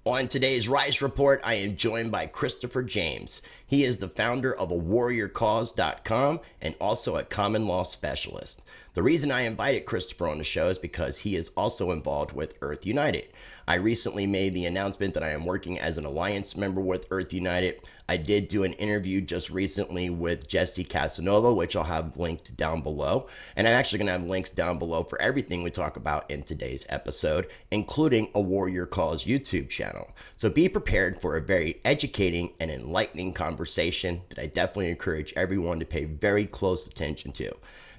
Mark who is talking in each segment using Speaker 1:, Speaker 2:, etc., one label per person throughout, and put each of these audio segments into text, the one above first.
Speaker 1: On today's Rice Report, I am joined by Christopher James. He is the founder of awarriorcause.com and also a common law specialist. The reason I invited Christopher on the show is because he is also involved with Earth United. I recently made the announcement that I am working as an alliance member with Earth United. I did do an interview just recently with Jesse Casanova, which I'll have linked down below. And I'm actually going to have links down below for everything we talk about in today's episode, including a Warrior Cause YouTube channel. So be prepared for a very educating and enlightening conversation that I definitely encourage everyone to pay very close attention to.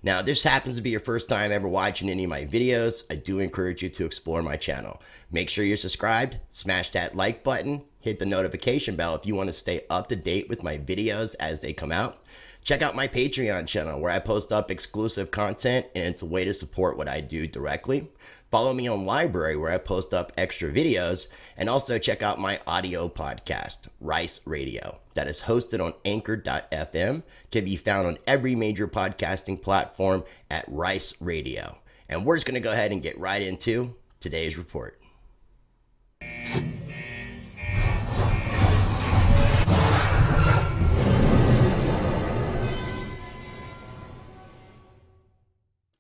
Speaker 1: Now, if this happens to be your first time ever watching any of my videos, I do encourage you to explore my channel. Make sure you're subscribed, smash that like button, hit the notification bell if you want to stay up to date with my videos as they come out. Check out my Patreon channel where I post up exclusive content and it's a way to support what I do directly. Follow me on Library where I post up extra videos, and also check out my audio podcast, Rice Radio, that is hosted on anchor.fm, can be found on every major podcasting platform at Rice Radio. And we're just going to go ahead and get right into today's report.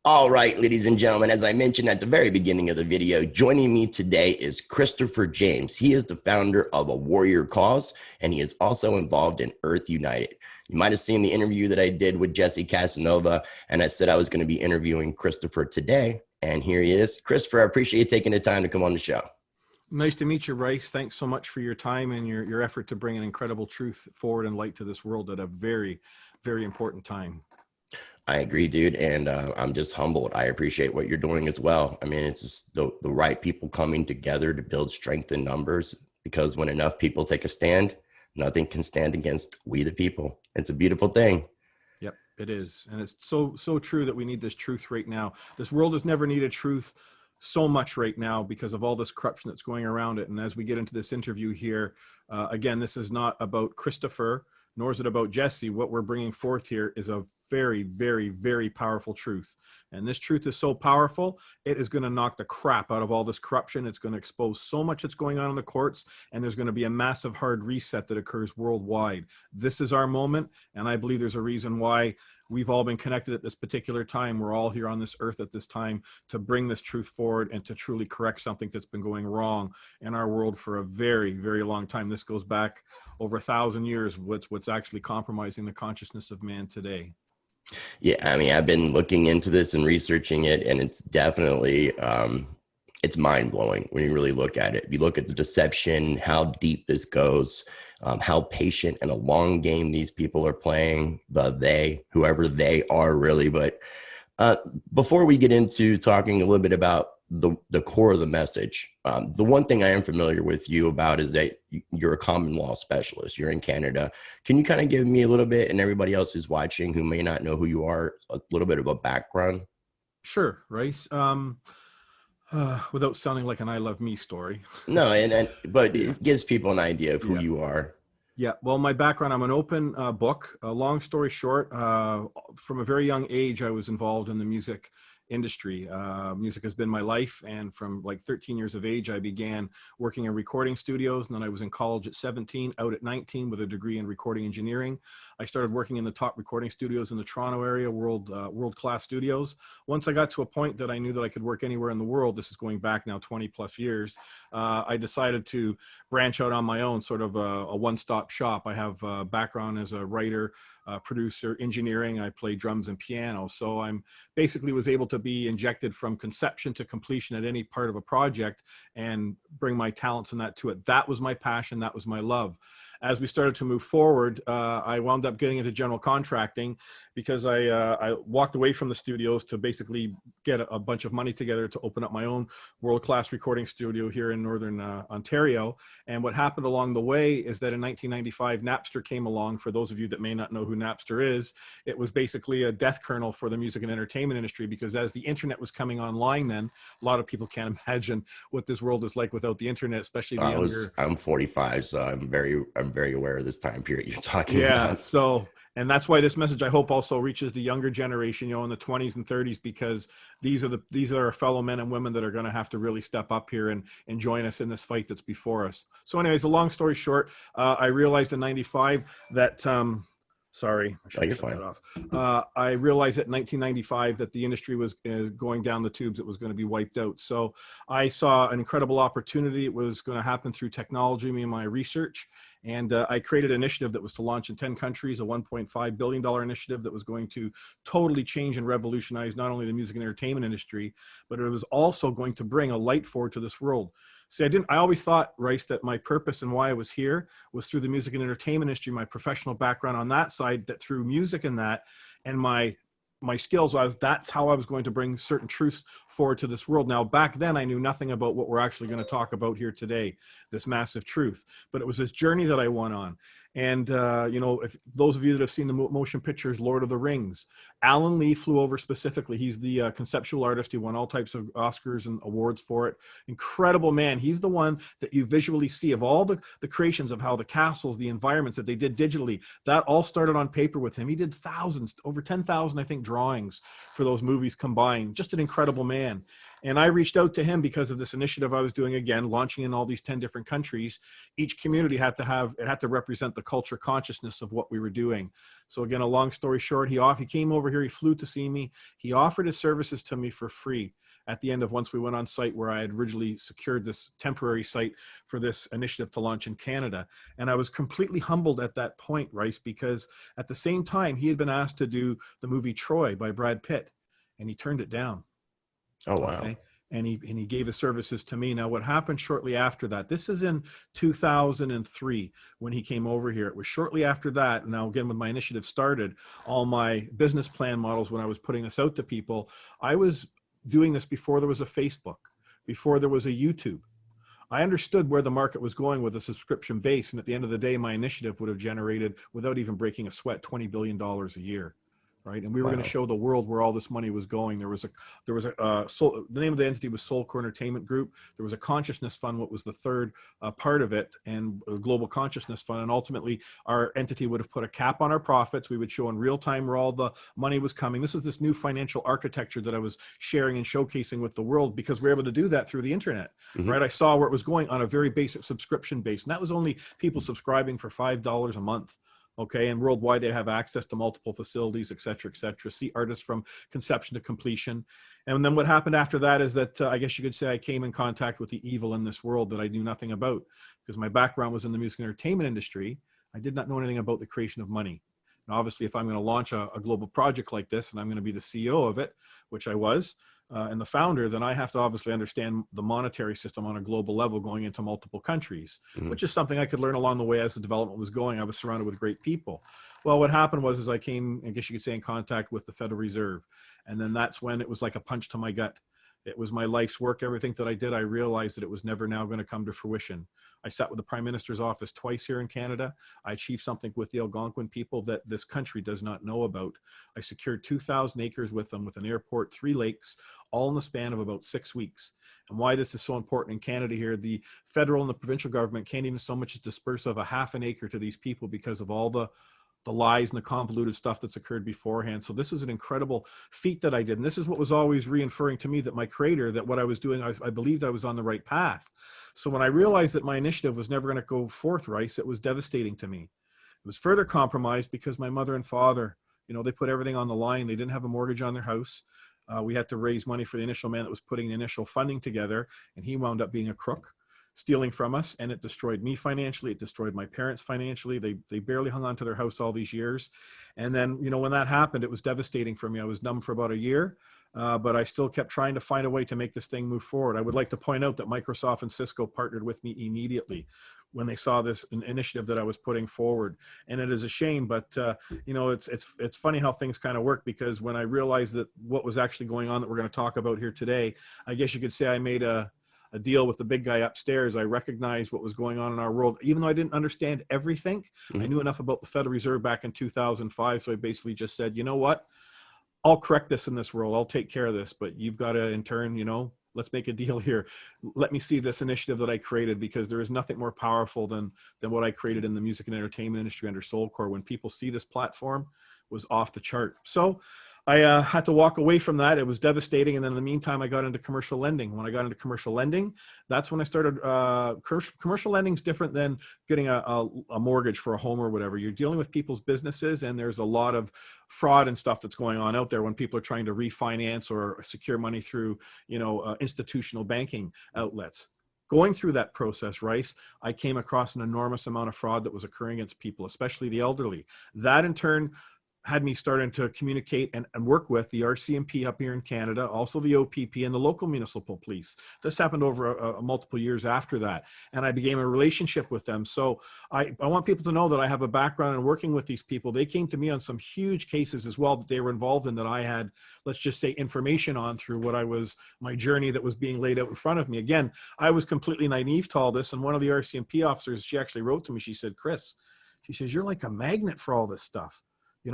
Speaker 1: All right, ladies and gentlemen, as I mentioned at the very beginning of the video, joining me today is Christopher James. He is the founder of A Warrior Cause, and he is also involved in Earth United. You might have seen the interview that I did with Jesse Casanova, and I said I was going to be interviewing Christopher today, and here he is. Christopher, I appreciate you taking the time to come on the show.
Speaker 2: Nice to meet you, Rice. Thanks so much for your time and your effort to bring an incredible truth forward and light to this world at a very, very important time.
Speaker 1: I agree, dude. And I'm just humbled. I appreciate what you're doing as well. I mean, it's just the right people coming together to build strength in numbers, because when enough people take a stand, nothing can stand against we the people. It's a beautiful thing.
Speaker 2: Yep, it is. And it's so true that we need this truth right now. This world has never needed truth so much right now because of all this corruption that's going around it. And as we get into this interview here, again, this is not about Christopher, nor is it about Jesse. What we're bringing forth here is a very, very, very powerful truth. And this truth is so powerful, it is going to knock the crap out of all this corruption. It's going to expose so much that's going on in the courts, and there's going to be a massive hard reset that occurs worldwide. This is our moment, and I believe there's a reason why we've all been connected at this particular time. We're all here on this earth at this time to bring this truth forward and to truly correct something that's been going wrong in our world for a very, very long time. This goes back over 1,000 years, what's actually compromising the consciousness of man today.
Speaker 1: Yeah, I mean, I've been looking into this and researching it, and it's definitely, it's mind-blowing when you really look at it. You look at the deception, how deep this goes, how patient and a long game these people are playing, whoever they are really. But before we get into talking a little bit about the core of the message, the one thing I am familiar with you about is that you're a common law specialist. You're in Canada. Can you kind of give me a little bit, and everybody else who's watching who may not know who you are, a little bit of a background?
Speaker 2: Sure, Rice. Without sounding like an I Love Me story.
Speaker 1: No, but it gives people an idea of who you are.
Speaker 2: Yeah, well, my background, I'm an open book. Long story short, from a very young age, I was involved in the music industry. Music has been my life, and from like 13 years of age I began working in recording studios, and then I was in college at 17, out at 19 with a degree in recording engineering. I started working in the top recording studios in the Toronto area, world-class studios. Once I got to a point that I knew that I could work anywhere in the world, this is going back now 20 plus years, I decided to branch out on my own, sort of a one-stop shop. I have a background as a writer, producer, engineering. I play drums and piano. So I'm basically was able to be injected from conception to completion at any part of a project and bring my talents and that to it. That was my passion. That was my love. As we started to move forward, I wound up getting into general contracting because I walked away from the studios to basically get a bunch of money together to open up my own world-class recording studio here in Northern Ontario. And what happened along the way is that in 1995, Napster came along. For those of you that may not know who Napster is, it was basically a death kernel for the music and entertainment industry, because as the internet was coming online then, a lot of people can't imagine what this world is like without the internet, especially the younger.
Speaker 1: I'm 45, so I'm I'm very aware of this time period you're talking
Speaker 2: Yeah.
Speaker 1: about.
Speaker 2: So, and that's why this message, I hope, also reaches the younger generation, in the 20s and 30s, because these are our fellow men and women that are going to have to really step up here and join us in this fight that's before us. So anyways, a long story short, I realized in 95 that, sorry, I should
Speaker 1: You're
Speaker 2: shut
Speaker 1: fine.
Speaker 2: that off. I realized that in 1995 that the industry was going down the tubes. It was going to be wiped out. So I saw an incredible opportunity. It was going to happen through technology, me and my research. And I created an initiative that was to launch in 10 countries, a $1.5 billion initiative that was going to totally change and revolutionize not only the music and entertainment industry, but it was also going to bring a light forward to this world. See, I always thought, Rice, that my purpose and why I was here was through the music and entertainment industry, my professional background on that side, that through music and that, and my skills, that's how I was going to bring certain truths forward to this world. Now, back then, I knew nothing about what we're actually going to talk about here today, this massive truth. But it was this journey that I went on. And, if those of you that have seen the motion pictures, Lord of the Rings, Alan Lee flew over specifically. He's the conceptual artist. He won all types of Oscars and awards for it. Incredible man. He's the one that you visually see of all the creations of how the castles, the environments that they did digitally, that all started on paper with him. He did thousands, over 10,000, I think, drawings for those movies combined. Just an incredible man. And I reached out to him because of this initiative I was doing, again, launching in all these 10 different countries. Each community had to represent the culture consciousness of what we were doing. So again, a long story short, he came over here, he flew to see me. He offered his services to me for free at the end of once we went on site where I had originally secured this temporary site for this initiative to launch in Canada. And I was completely humbled at that point, Rice, because at the same time, he had been asked to do the movie Troy by Brad Pitt, and he turned it down.
Speaker 1: Oh, wow.
Speaker 2: Okay. And he gave his services to me. Now, what happened shortly after that, this is in 2003 when he came over here. It was shortly after that. Now, again, when my initiative started, all my business plan models, when I was putting this out to people, I was doing this before there was a Facebook, before there was a YouTube. I understood where the market was going with a subscription base. And at the end of the day, my initiative would have generated, without even breaking a sweat, $20 billion a year. Right. And we were going to show the world where all this money was going. The name of the entity was Soulcore Entertainment Group. There was a consciousness fund, what was the third part of it, and a global consciousness fund. And ultimately, our entity would have put a cap on our profits. We would show in real time where all the money was coming. This is this new financial architecture that I was sharing and showcasing with the world, because we're able to do that through the internet. Mm-hmm. Right. I saw where it was going on a very basic subscription base. And that was only people subscribing for $5 a month. Okay, and worldwide they have access to multiple facilities, et cetera, see artists from conception to completion. And then what happened after that is that I guess you could say I came in contact with the evil in this world that I knew nothing about, because my background was in the music and entertainment industry. I did not know anything about the creation of money. And obviously, if I'm going to launch a global project like this, and I'm going to be the CEO of it, which I was, and the founder, then I have to obviously understand the monetary system on a global level going into multiple countries, mm-hmm. which is something I could learn along the way as the development was going. I was surrounded with great people. Well, what happened was I came, I guess you could say, in contact with the Federal Reserve. And then that's when it was like a punch to my gut. It was my life's work. Everything that I did, I realized that it was never now going to come to fruition. I sat with the Prime Minister's office twice here in Canada. I achieved something with the Algonquin people that this country does not know about. I secured 2,000 acres with them, with an airport, 3 lakes, all in the span of about 6 weeks. And why this is so important in Canada here, the federal and the provincial government can't even so much as disperse of a half an acre to these people because of all the lies and the convoluted stuff that's occurred beforehand. So this was an incredible feat that I did. And this is what was always reaffirming to me that my creator, that what I was doing, I believed I was on the right path. So when I realized that my initiative was never going to go forth, Rice, it was devastating to me. It was further compromised because my mother and father, they put everything on the line. They didn't have a mortgage on their house. We had to raise money for the initial man that was putting the initial funding together. And he wound up being a crook, stealing from us, and it destroyed me financially. It destroyed my parents financially. They barely hung on to their house all these years. And then, when that happened, it was devastating for me. I was numb for about a year, but I still kept trying to find a way to make this thing move forward. I would like to point out that Microsoft and Cisco partnered with me immediately when they saw this initiative that I was putting forward. And it is a shame, but it's funny how things kind of work, because when I realized that what was actually going on that we're going to talk about here today, I guess you could say I made a deal with the big guy upstairs. I recognized what was going on in our world. Even though I didn't understand everything, mm-hmm. I knew enough about the Federal Reserve back in 2005. So I basically just said, you know what? I'll correct this in this world. I'll take care of this, but you've got to, in turn, let's make a deal here. Let me see this initiative that I created, because there is nothing more powerful than what I created in the music and entertainment industry under Soulcore. When people see this platform, was off the chart. So I had to walk away from that. It was devastating. And then in the meantime, I got into commercial lending. When I got into commercial lending, that's when I started. Commercial lending is different than getting a mortgage for a home or whatever. You're dealing with people's businesses, and there's a lot of fraud and stuff that's going on out there when people are trying to refinance or secure money through, institutional banking outlets. Going through that process, Rice, I came across an enormous amount of fraud that was occurring against people, especially the elderly. That in turn had me starting to communicate and work with the RCMP up here in Canada, also the OPP and the local municipal police. This happened over multiple years after that. And I began a relationship with them. So I want people to know that I have a background in working with these people. They came to me on some huge cases as well that they were involved in, that I had, let's just say, information on through my journey that was being laid out in front of me. Again, I was completely naive to all this. And one of the RCMP officers, she actually wrote to me, she said, Chris, she says, you're like a magnet for all this stuff.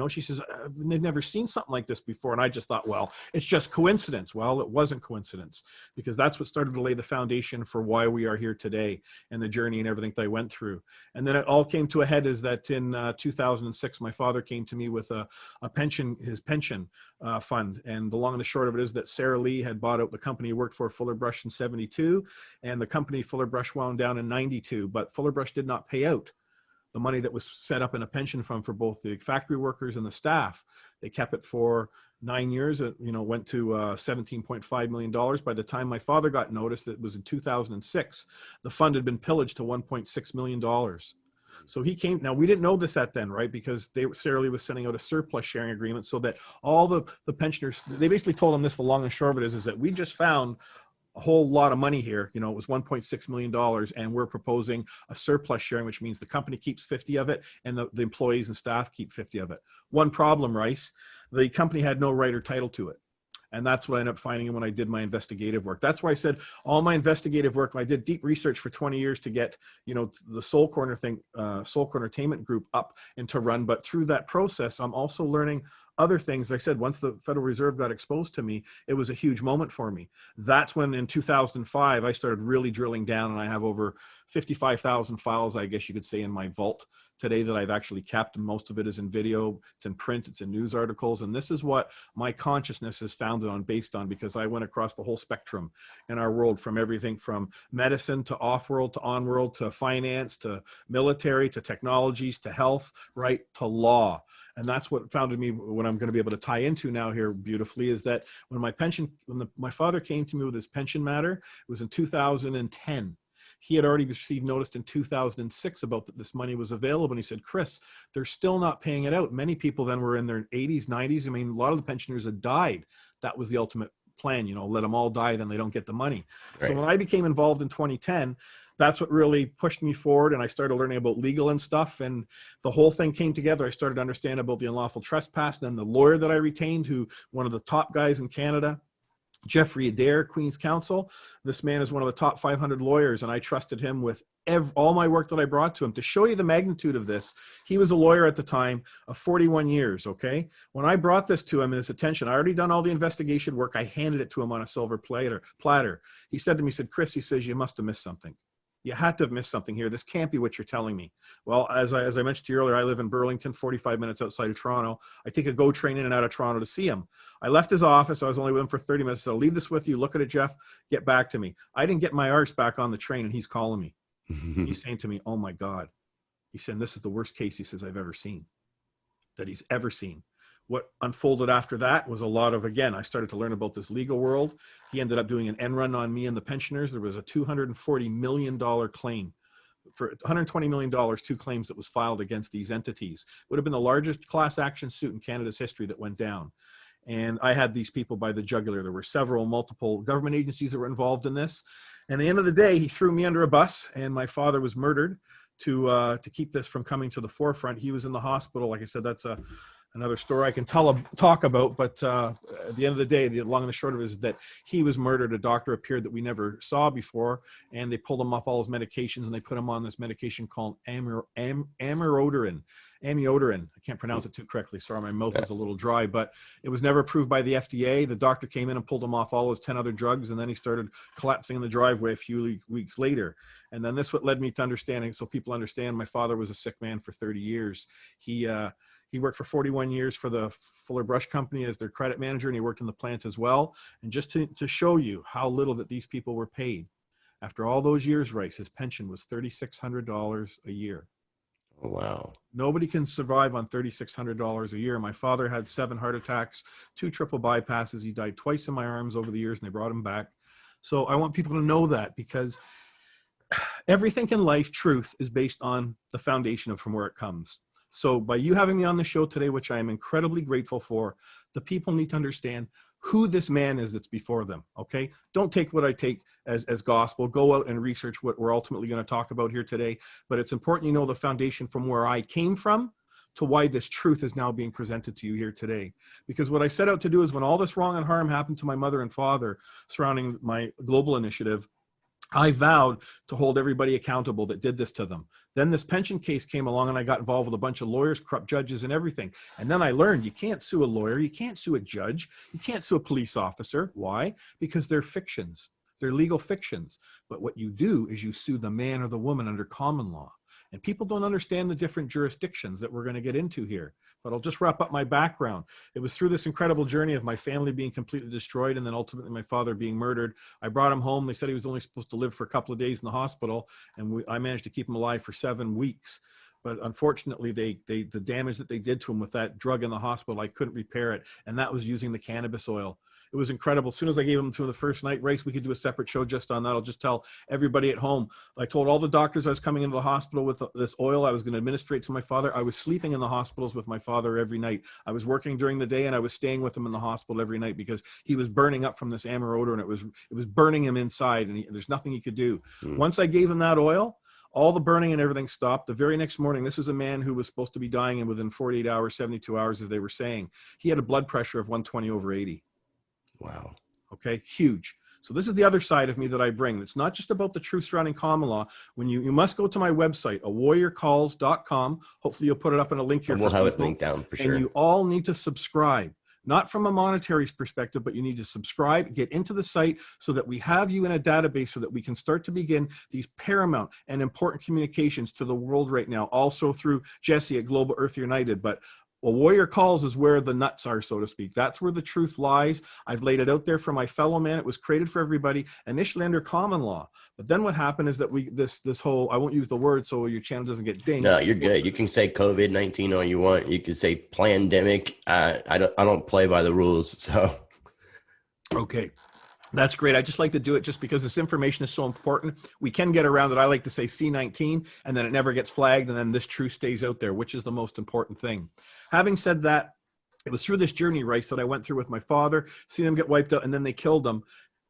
Speaker 2: She says, they've never seen something like this before. And I just thought, well, it's just coincidence. Well, it wasn't coincidence, because that's what started to lay the foundation for why we are here today and the journey and everything that I went through. And then it all came to a head is that in 2006, my father came to me with his pension fund. And the long and the short of it is that Sarah Lee had bought out the company he worked for, Fuller Brush, in 72, and the company Fuller Brush wound down in 92, but Fuller Brush did not pay out the money that was set up in a pension fund for both the factory workers and the staff. They kept it for 9 years. It, went to $17.5 million. By the time my father got notice, that was in 2006, the fund had been pillaged to $1.6 million. So he came. Now, we didn't know this at then, right? Because Sarah Lee was sending out a surplus sharing agreement so that all the pensioners, they basically told them this, the long and short of it is that we just found a whole lot of money here. It was $1.6 million, and we're proposing a surplus sharing, which means the company keeps 50 of it and the employees and staff keep 50 of it. One problem, Rice, the company had no right or title to it. And that's what I ended up finding when I did my investigative work. That's why I said all my investigative work, I did deep research for 20 years to get, the Soulcore Entertainment Group up and to run. But through that process, I'm also learning other things. I said, once the Federal Reserve got exposed to me, it was a huge moment for me. That's when in 2005, I started really drilling down, and I have over 55,000 files, I guess you could say, in my vault today that I've actually kept. And most of it is in video, it's in print, it's in news articles. And this is what my consciousness is founded on, based on, because I went across the whole spectrum in our world, from everything from medicine to off-world to on-world to finance to military to technologies to health, right, to law. And that's what founded me, what I'm going to be able to tie into now here beautifully, is that when my father came to me with his pension matter, it was in 2010. He had already received notice in 2006 about that this money was available. And he said, Chris, they're still not paying it out. Many people then were in their 80s, 90s. I mean, a lot of the pensioners had died. That was the ultimate plan, let them all die, then they don't get the money. Right. So when I became involved in 2010, that's what really pushed me forward. And I started learning about legal and stuff. And the whole thing came together. I started to understand about the unlawful trespass. And then the lawyer that I retained, who one of the top guys in Canada, Jeffrey Adair, Queen's Counsel. This man is one of the top 500 lawyers, and I trusted him with all my work that I brought to him. To show you the magnitude of this, he was a lawyer at the time of 41 years, okay? When I brought this to him, his attention, I already done all the investigation work. I handed it to him on a silver platter. He said to me, he said, Chris, he says, you must have missed something. You had to have missed something here. This can't be what you're telling me. Well, as I mentioned to you earlier, I live in Burlington, 45 minutes outside of Toronto. I take a GO train in and out of Toronto to see him. I left his office. I was only with him for 30 minutes. So I'll leave this with you. Look at it, Jeff. Get back to me. I didn't get my arse back on the train, and he's calling me. He's saying to me, oh my God. He said, this is the worst case, he says, I've ever seen, that he's ever seen. What unfolded after that was a lot of, again, I started to learn about this legal world. He ended up doing an end run on me and the pensioners. There was a $240 million claim, for $120 million, two claims that was filed against these entities. It would have been the largest class action suit in Canada's history that went down. And I had these people by the jugular. There were multiple government agencies that were involved in this. And at the end of the day, he threw me under a bus, and my father was murdered to keep this from coming to the forefront. He was in the hospital. Like I said, that's another story I can talk about, but at the end of the day, the long and the short of it is that he was murdered. A doctor appeared that we never saw before, and they pulled him off all his medications, and they put him on this medication called amiodarone. I can't pronounce it too correctly. Sorry, my mouth is a little dry, but it was never approved by the FDA. The doctor came in and pulled him off all his 10 other drugs, and then he started collapsing in the driveway a few weeks later. And then this what led me to understanding, so people understand, my father was a sick man for 30 years. He worked for 41 years for the Fuller Brush Company as their credit manager, and he worked in the plant as well. And just to show you how little that these people were paid, after all those years, Rice, his pension was $3,600 a year.
Speaker 1: Oh, wow.
Speaker 2: Nobody can survive on $3,600 a year. My father had 7 heart attacks, 2 triple bypasses. He died twice in my arms over the years, and they brought him back. So I want people to know that, because everything in life, truth, is based on the foundation of from where it comes. So by you having me on the show today, which I am incredibly grateful for, the people need to understand who this man is that's before them, okay? Don't take what I take as gospel. Go out and research what we're ultimately going to talk about here today. But it's important you know the foundation from where I came from to why this truth is now being presented to you here today. Because what I set out to do is, when all this wrong and harm happened to my mother and father surrounding my global initiative, I vowed to hold everybody accountable that did this to them. Then this pension case came along, and I got involved with a bunch of lawyers, corrupt judges, and everything. And then I learned you can't sue a lawyer, you can't sue a judge, you can't sue a police officer. Why? Because they're fictions. They're legal fictions. But what you do is you sue the man or the woman under common law. And people don't understand the different jurisdictions that we're going to get into here. But I'll just wrap up my background. It was through this incredible journey of my family being completely destroyed, and then ultimately my father being murdered. I brought him home. They said he was only supposed to live for a couple of days in the hospital, and I managed to keep him alive for 7 weeks. But unfortunately, the damage that they did to him with that drug in the hospital, I couldn't repair it. And that was using the cannabis oil. It was incredible. As soon as I gave him to him the first night, Race, we could do a separate show just on that. I'll just tell everybody at home. I told all the doctors I was coming into the hospital with this oil. I was going to administer it to my father. I was sleeping in the hospitals with my father every night. I was working during the day, and I was staying with him in the hospital every night, because he was burning up from this amber odor, and it was burning him inside, and there's nothing he could do. Once I gave him that oil, all the burning and everything stopped. The very next morning, this is a man who was supposed to be dying in within 48 hours, 72 hours, as they were saying. He had a blood pressure of 120/80.
Speaker 1: Wow.
Speaker 2: Okay, huge. So this is the other side of me that I bring. It's not just about the truth surrounding common law. When you must go to my website, awarriorcalls.com. Hopefully you'll put it up in a link here.
Speaker 1: And we'll have it linked down for sure.
Speaker 2: And you all need to subscribe. Not from a monetary perspective, but you need to subscribe, get into the site so that we have you in a database, so that we can start to begin these paramount and important communications to the world right now, also through Jesse at Global Earth United. But well, Warrior Calls is where the nuts are, so to speak. That's where the truth lies. I've laid it out there for my fellow man. It was created for everybody, initially under common law. But then what happened is that this whole, I won't use the word so your channel doesn't get dinged.
Speaker 1: No, you're good. You can say COVID-19 all you want. You can say pandemic. I don't play by the rules. So.
Speaker 2: Okay. That's great. I just like to do it just because this information is so important. We can get around it. I like to say C19, and then it never gets flagged, and then this truth stays out there, which is the most important thing. Having said that, it was through this journey, Rice, that I went through with my father, seeing him get wiped out, and then they killed him.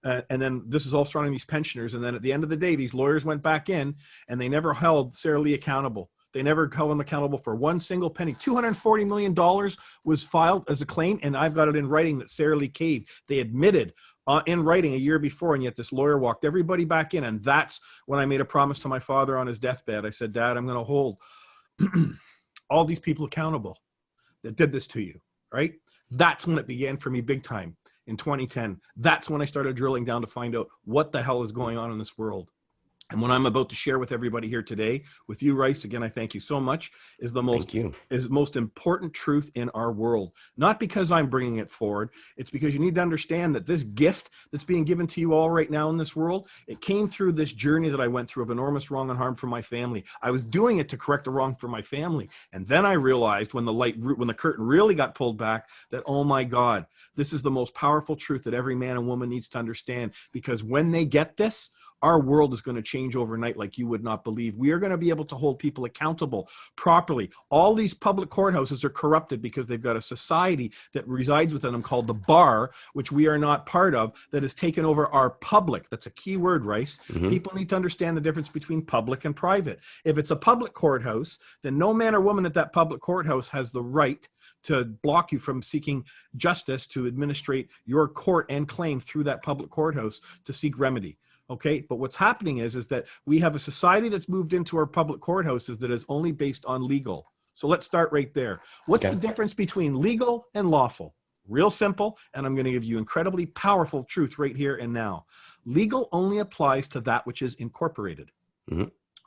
Speaker 2: And then this is all surrounding these pensioners. And then at the end of the day, these lawyers went back in, and they never held Sarah Lee accountable. They never held him accountable for one single penny. $240 million was filed as a claim, and I've got it in writing that Sarah Lee caved. They admitted in writing a year before, and yet this lawyer walked everybody back in. And that's when I made a promise to my father on his deathbed. I said, Dad, I'm going to hold all these people accountable that did this to you, right? That's when it began for me big time in 2010. That's when I started drilling down to find out what the hell is going on in this world. And what I'm about to share with everybody here today, with you, Rice, again, I thank you so much, is the most important truth in our world. Not because I'm bringing it forward. It's because you need to understand that this gift that's being given to you all right now in this world, it came through this journey that I went through of enormous wrong and harm for my family. I was doing it to correct the wrong for my family. And then I realized when the curtain really got pulled back that, oh my God, this is the most powerful truth that every man and woman needs to understand. Because when they get this, our world is going to change overnight like you would not believe. We are going to be able to hold people accountable properly. All these public courthouses are corrupted because they've got a society that resides within them called the bar, which we are not part of, that has taken over our public. That's a key word, Rice. People need to understand the difference between public and private. If it's a public courthouse, then no man or woman at that public courthouse has the right to block you from seeking justice to administrate your court and claim through that public courthouse to seek remedy. Okay, but what's happening is that we have a society that's moved into our public courthouses that is only based on legal. So let's start right there. What's the difference between legal and lawful? Real simple, and I'm going to give you incredibly powerful truth right here and now. Legal only applies to that which is incorporated.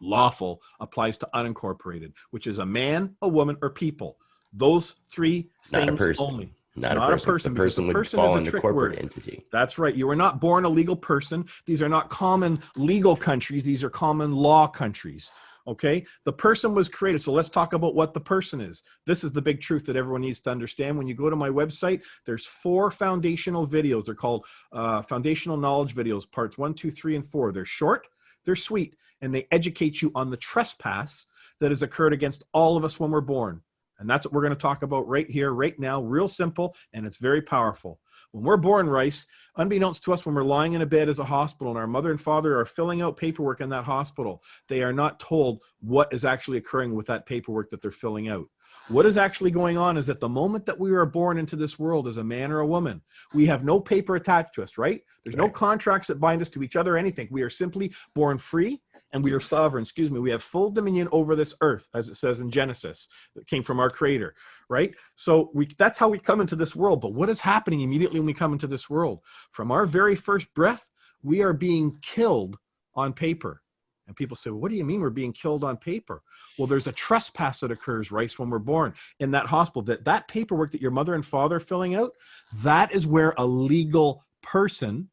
Speaker 2: Lawful applies to unincorporated, which is a man, a woman, or people. Those three things only.
Speaker 1: Not a person. A person would fall into corporate entity.
Speaker 2: That's right. You were not born a legal person. These are not common legal countries. These are common law countries. Okay. The person was created. So let's talk about what the person is. This is the big truth that everyone needs to understand. When you go to my website, there's 4 foundational videos. They're called foundational knowledge videos, parts 1, 2, 3, and 4. They're short, they're sweet, and they educate you on the trespass that has occurred against all of us when we're born. And that's what we're going to talk about right here, right now, real simple, and it's very powerful. When we're born, Rice, unbeknownst to us, when we're lying in a bed as a hospital and our mother and father are filling out paperwork in that hospital, they are not told what is actually occurring with that paperwork that they're filling out. What is actually going on is that the moment that we are born into this world as a man or a woman, we have no paper attached to us, right? There's no contracts that bind us to each other or anything. We are simply born free. And we are sovereign, we have full dominion over this earth, as it says in Genesis, that came from our creator, right? So that's how we come into this world. But what is happening immediately when we come into this world? From our very first breath, we are being killed on paper. And people say, well, what do you mean we're being killed on paper? Well, there's a trespass that occurs, right, when we're born in that hospital. That paperwork that your mother and father are filling out, that is where a legal person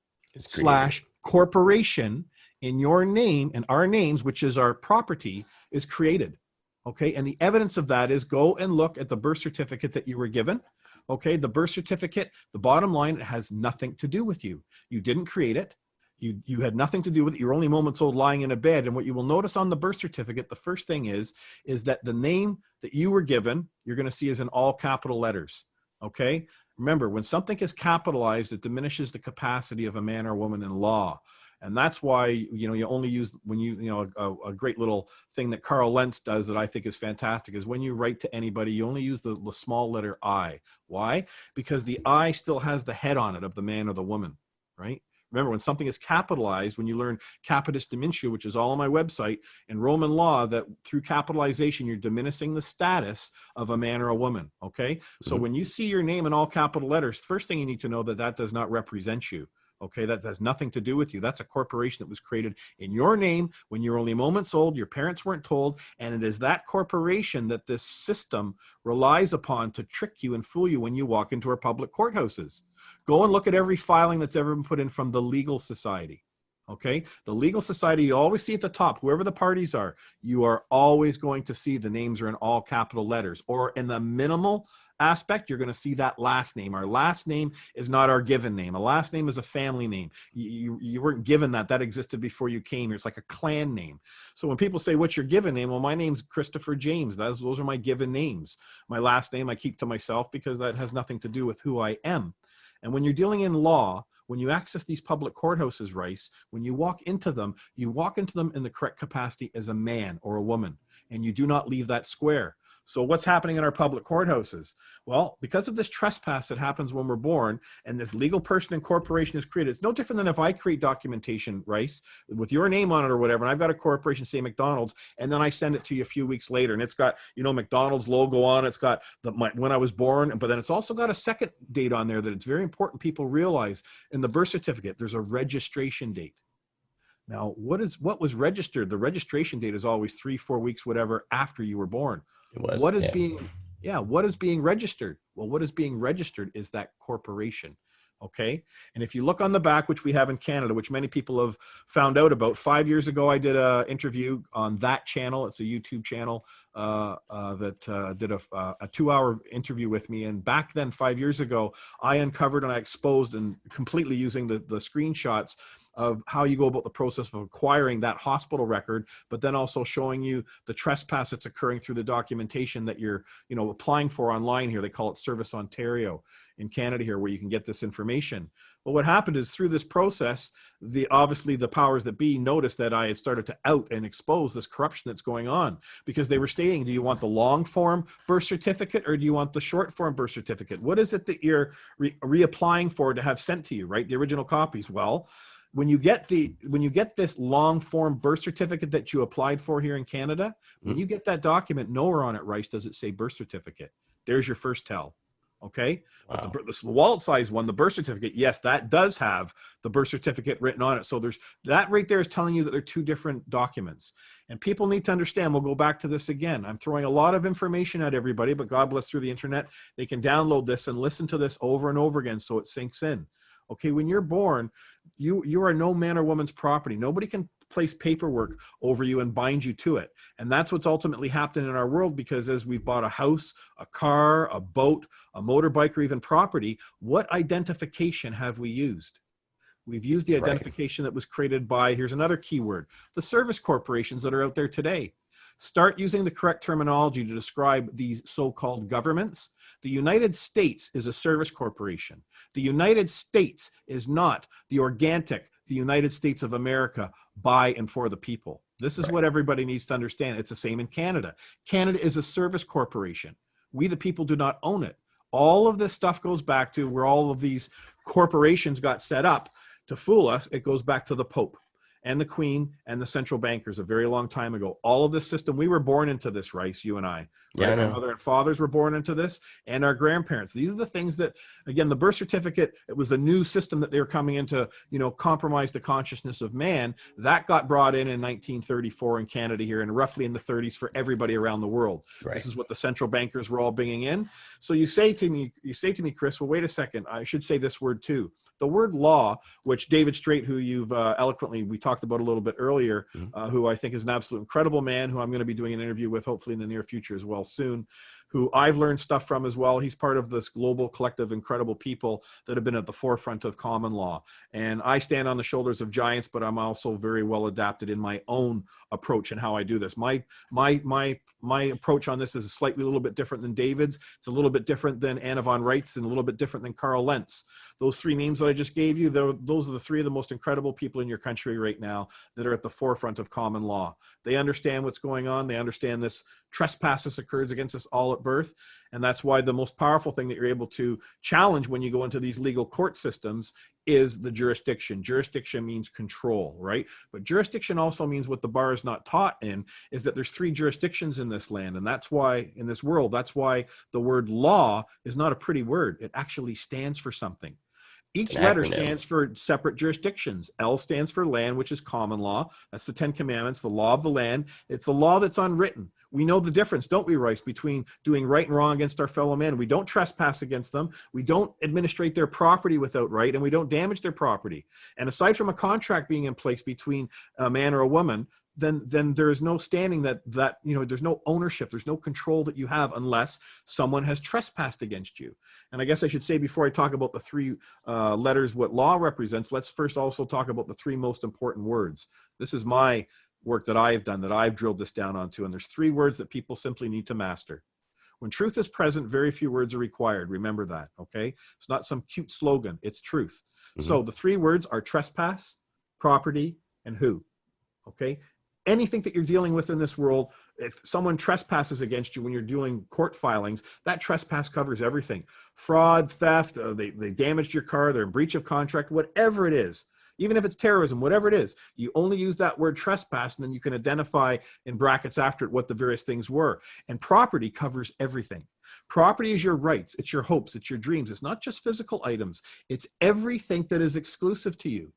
Speaker 2: / corporation in your name and our names, which is our property, is created. Okay, and the evidence of that is go and look at the birth certificate that you were given. Okay, the birth certificate, the bottom line, it has nothing to do with you. You didn't create it. You had nothing to do with it. You're only moments old lying in a bed. And what you will notice on the birth certificate, the first thing is that the name that you were given, you're going to see is in all capital letters. Okay, remember, when something is capitalized, it diminishes the capacity of a man or woman in law. And that's why, you only use, when a great little thing that Carl Lentz does that I think is fantastic is when you write to anybody, you only use the small letter I. Why? Because the I still has the head on it of the man or the woman, right? Remember, when something is capitalized, when you learn capitis diminutio, which is all on my website, in Roman law, that through capitalization, you're diminishing the status of a man or a woman, okay? So when you see your name in all capital letters, first thing you need to know that does not represent you. Okay, that has nothing to do with you. That's a corporation that was created in your name when you're only moments old, your parents weren't told, and it is that corporation that this system relies upon to trick you and fool you when you walk into our public courthouses. Go and look at every filing that's ever been put in from the legal society. Okay, the legal society, you always see at the top, whoever the parties are, you are always going to see the names are in all capital letters, or in the minimal aspect, you're going to see that last name. Our last name is not our given name. A last name is a family name. You weren't given that. That existed before you came here. It's like a clan name. So when people say, what's your given name? Well, my name's Christopher James. Those are my given names. My last name I keep to myself because that has nothing to do with who I am. And when you're dealing in law, when you access these public courthouses, Rice, when you walk into them in the correct capacity as a man or a woman, and you do not leave that square. So what's happening in our public courthouses? Well, because of this trespass that happens when we're born and this legal person and corporation is created, it's no different than if I create documentation, Rice, with your name on it or whatever, and I've got a corporation, say McDonald's, and then I send it to you a few weeks later, and it's got, McDonald's logo on it, it's got when I was born, but then it's also got a second date on there that it's very important people realize. In the birth certificate, there's a registration date. Now, what was registered? The registration date is always 3-4 weeks, whatever, after you were born. What is being registered? Well, what is being registered is that corporation. Okay. And if you look on the back, which we have in Canada, which many people have found out about, 5 years ago, I did an interview on that channel. It's a YouTube channel that did a 2-hour interview with me. And back then, 5 years ago, I uncovered and I exposed, and completely using the screenshots, of how you go about the process of acquiring that hospital record, but then also showing you the trespass that's occurring through the documentation that you're, you know, applying for online here. They call it Service Ontario in Canada here, where you can get this information. But what happened is through this process, obviously the powers that be noticed that I had started to out and expose this corruption that's going on, because they were stating, do you want the long form birth certificate or do you want the short form birth certificate? What is it that you're reapplying for to have sent to you, right? The original copies. Well, when you get this long form birth certificate that you applied for here in Canada, when you get that document, nowhere on it, Rice, does it say birth certificate. There's your first tell. Okay. Wow. But the wallet size one, the birth certificate, yes, that does have the birth certificate written on it. So there's that right there is telling you that they're two different documents. And people need to understand, we'll go back to this again. I'm throwing a lot of information at everybody, but God bless, through the internet, they can download this and listen to this over and over again so it sinks in. Okay, when you're born, you are no man or woman's property. Nobody can place paperwork over you and bind you to it. And that's what's ultimately happened in our world, because as we've bought a house, a car, a boat, a motorbike, or even property, what identification have we used? We've used the identification that was created by, here's another keyword, the service corporations that are out there today. Start using the correct terminology to describe these so-called governments. The United States is a service corporation. The United States is not the organic, the United States of America, by and for the people. This is what everybody needs to understand. It's the same in Canada. Canada is a service corporation. We, the people, do not own it. All of this stuff goes back to where all of these corporations got set up to fool us. It goes back to the Pope and the Queen and the central bankers a very long time ago. All of this system, we were born into this, Rice, you and I. Right? Yeah, our mother and fathers were born into this, and our grandparents. These are the things that, again, the birth certificate, it was the new system that they were coming into, you know, compromise the consciousness of man. That got brought in 1934 in Canada here, and roughly in the 30s for everybody around the world. Right. This is what the central bankers were all bringing in. So you say to me, Chris, well, wait a second, I should say this word too. The word law, which David Straight, who you've eloquently, we talked about a little bit earlier, who I think is an absolute incredible man, who I'm going to be doing an interview with hopefully in the near future as well soon, who I've learned stuff from as well. He's part of this global collective, incredible people that have been at the forefront of common law. And I stand on the shoulders of giants, but I'm also very well adapted in my own approach and how I do this. My approach on this is slightly a little bit different than David's. It's a little bit different than Anna von Reitz, and a little bit different than Carl Lentz. Those three names that I just gave you, those are the three of the most incredible people in your country right now that are at the forefront of common law. They understand what's going on. They understand this trespass that occurs against us all at birth. And that's why the most powerful thing that you're able to challenge when you go into these legal court systems is the jurisdiction. Jurisdiction means control, right? But jurisdiction also means, what the bar is not taught in, is that there's three jurisdictions in this land. And that's why, in this world, that's why the word law is not a pretty word. It actually stands for something. Each letter stands for separate jurisdictions. L stands for land, which is common law. That's the 10 Commandments, the law of the land. It's the law that's unwritten. We know the difference, don't we, Rice, between doing right and wrong against our fellow man. We don't trespass against them. We don't administrate their property without right, and we don't damage their property. And aside from a contract being in place between a man or a woman, then there is no standing that you know, there's no ownership, there's no control that you have unless someone has trespassed against you. And I guess I should say, before I talk about the three letters, what law represents, let's first also talk about the three most important words. This is my work that I've done, that I've drilled this down onto, and there's three words that people simply need to master. When truth is present, very few words are required. Remember that, okay? It's not some cute slogan, it's truth. So the three words are trespass, property, and who, okay? Anything that you're dealing with in this world, if someone trespasses against you when you're doing court filings, that trespass covers everything. Fraud, theft, they damaged your car, they're in breach of contract, whatever it is. Even if it's terrorism, whatever it is, you only use that word trespass, and then you can identify in brackets after it what the various things were. And property covers everything. Property is your rights, it's your hopes, it's your dreams. It's not just physical items. It's everything that is exclusive to you,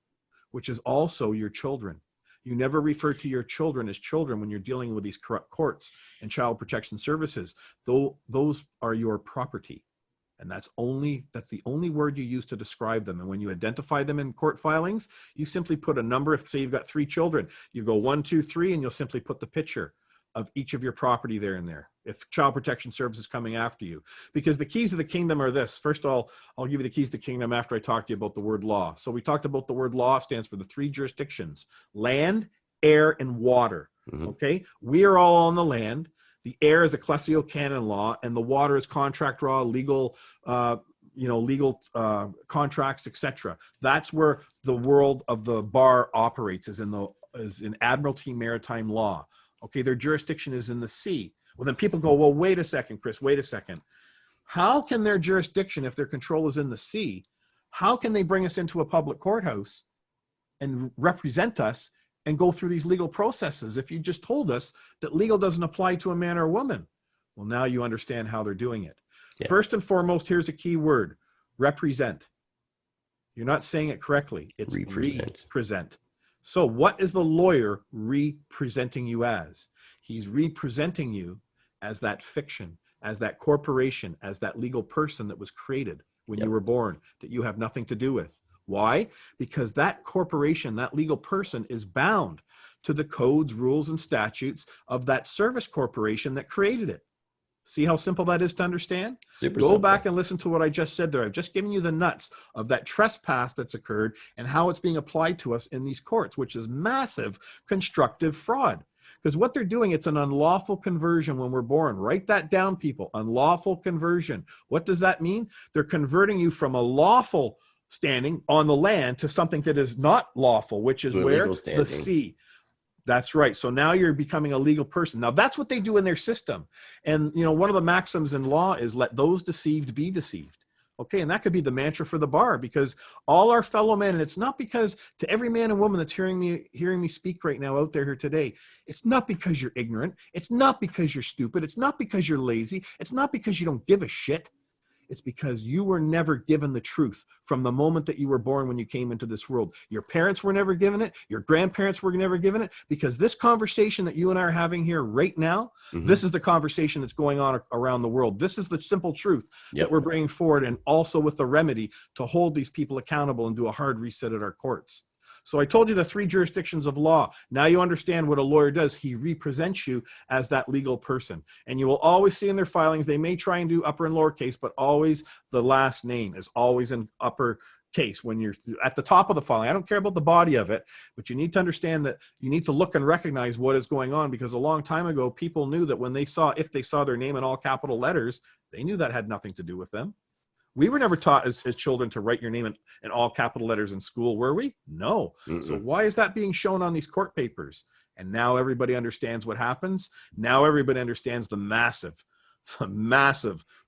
Speaker 2: which is also your children. You never refer to your children as children when you're dealing with these corrupt courts and child protection services. Though those are your property. And that's the only word you use to describe them. And when you identify them in court filings, you simply put a number. If, say, you've got 3 children, you go 1, 2, 3, and you'll simply put the picture. of each of your property there and there, if Child Protection Service is coming after you. Because the keys of the kingdom are this. First of all, I'll give you the keys of the kingdom after I talk to you about the word law. So we talked about the word law stands for the 3 jurisdictions: land, air, and water. Okay? We are all on the land. The air is ecclesial canon law, and the water is contract law, legal, legal contracts, etc. That's where the world of the bar operates, is in Admiralty Maritime Law. Okay, their jurisdiction is in the sea. Well, then people go, well, wait a second, Chris, wait a second. How can their jurisdiction, if their control is in the sea, how can they bring us into a public courthouse and represent us and go through these legal processes if you just told us that legal doesn't apply to a man or a woman? Well, now you understand how they're doing it. Yeah. First and foremost, here's a key word: represent. You're not saying it correctly. It's represent. So what is the lawyer representing you as? He's representing you as that fiction, as that corporation, as that legal person that was created when you were born, that you have nothing to do with. Why? Because that corporation, that legal person, is bound to the codes, rules, and statutes of that service corporation that created it. See how simple that is to understand?
Speaker 1: Super
Speaker 2: Go
Speaker 1: simple.
Speaker 2: back and listen to what I just said there. I've just given you the nuts of that trespass that's occurred and how it's being applied to us in these courts, which is massive constructive fraud. Because what they're doing, it's an unlawful conversion when we're born. Write that down, people. Unlawful conversion. What does that mean? They're converting you from a lawful standing on the land to something that is not lawful, which is where? The sea. That's right. So now you're becoming a legal person. Now that's what they do in their system. And one of the maxims in law is let those deceived be deceived. Okay, and that could be the mantra for the bar, because all our fellow men, and it's not because, to every man and woman that's hearing me speak right now out there here today, it's not because you're ignorant, it's not because you're stupid, it's not because you're lazy, it's not because you don't give a shit. It's because you were never given the truth from the moment that you were born when you came into this world. Your parents were never given it. Your grandparents were never given it, because this conversation that you and I are having here right now, this is the conversation that's going on around the world. This is the simple truth that we're bringing forward, and also with the remedy to hold these people accountable and do a hard reset at our courts. So I told you the 3 jurisdictions of law. Now you understand what a lawyer does. He represents you as that legal person. And you will always see in their filings, they may try and do upper and lower case, but always the last name is always in upper case when you're at the top of the filing. I don't care about the body of it, but you need to understand that you need to look and recognize what is going on, because a long time ago, people knew that when if they saw their name in all capital letters, they knew that had nothing to do with them. We were never taught as children to write your name in all capital letters in school, were we? No. So why is that being shown on these court papers? And now everybody understands what happens. Now everybody understands the massive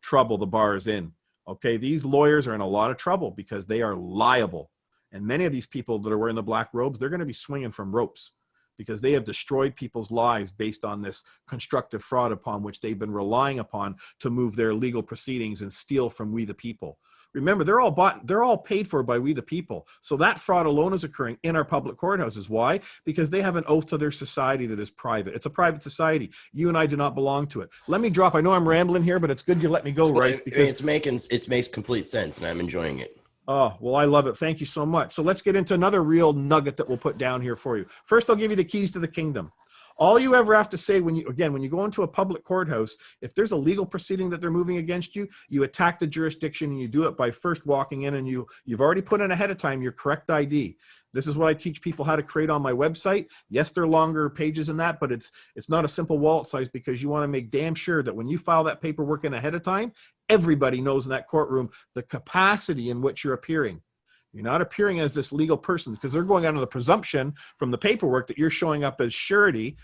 Speaker 2: trouble the bar is in. Okay, these lawyers are in a lot of trouble because they are liable. And many of these people that are wearing the black robes, they're going to be swinging from ropes, because they have destroyed people's lives based on this constructive fraud upon which they've been relying upon to move their legal proceedings and steal from we the people. Remember, they're all paid for by we the people. So that fraud alone is occurring in our public courthouses. Why? Because they have an oath to their society that is private. It's a private society. You and I do not belong to it. Let me drop. I know I'm rambling here, but it's good you let me go, right?
Speaker 1: Because it makes complete sense, and I'm enjoying it.
Speaker 2: Oh, well, I love it. Thank you so much. So let's get into another real nugget that we'll put down here for you. First, I'll give you the keys to the kingdom. All you ever have to say when you go into a public courthouse, if there's a legal proceeding that they're moving against you, you attack the jurisdiction, and you do it by first walking in, and you've already put in ahead of time your correct ID. This is what I teach people how to create on my website. Yes, they're longer pages than that, but it's not a simple wallet size, because you want to make damn sure that when you file that paperwork in ahead of time, everybody knows in that courtroom the capacity in which you're appearing. You're not appearing as this legal person, because they're going under the presumption from the paperwork that you're showing up as surety,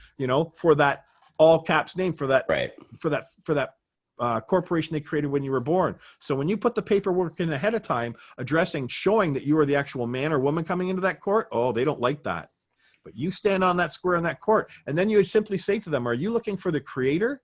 Speaker 2: for that all caps name, for that,
Speaker 1: right,
Speaker 2: for that corporation they created when you were born. So when you put the paperwork in ahead of time, showing that you are the actual man or woman coming into that court, oh, they don't like that. But you stand on that square in that court, and then you would simply say to them, are you looking for the creator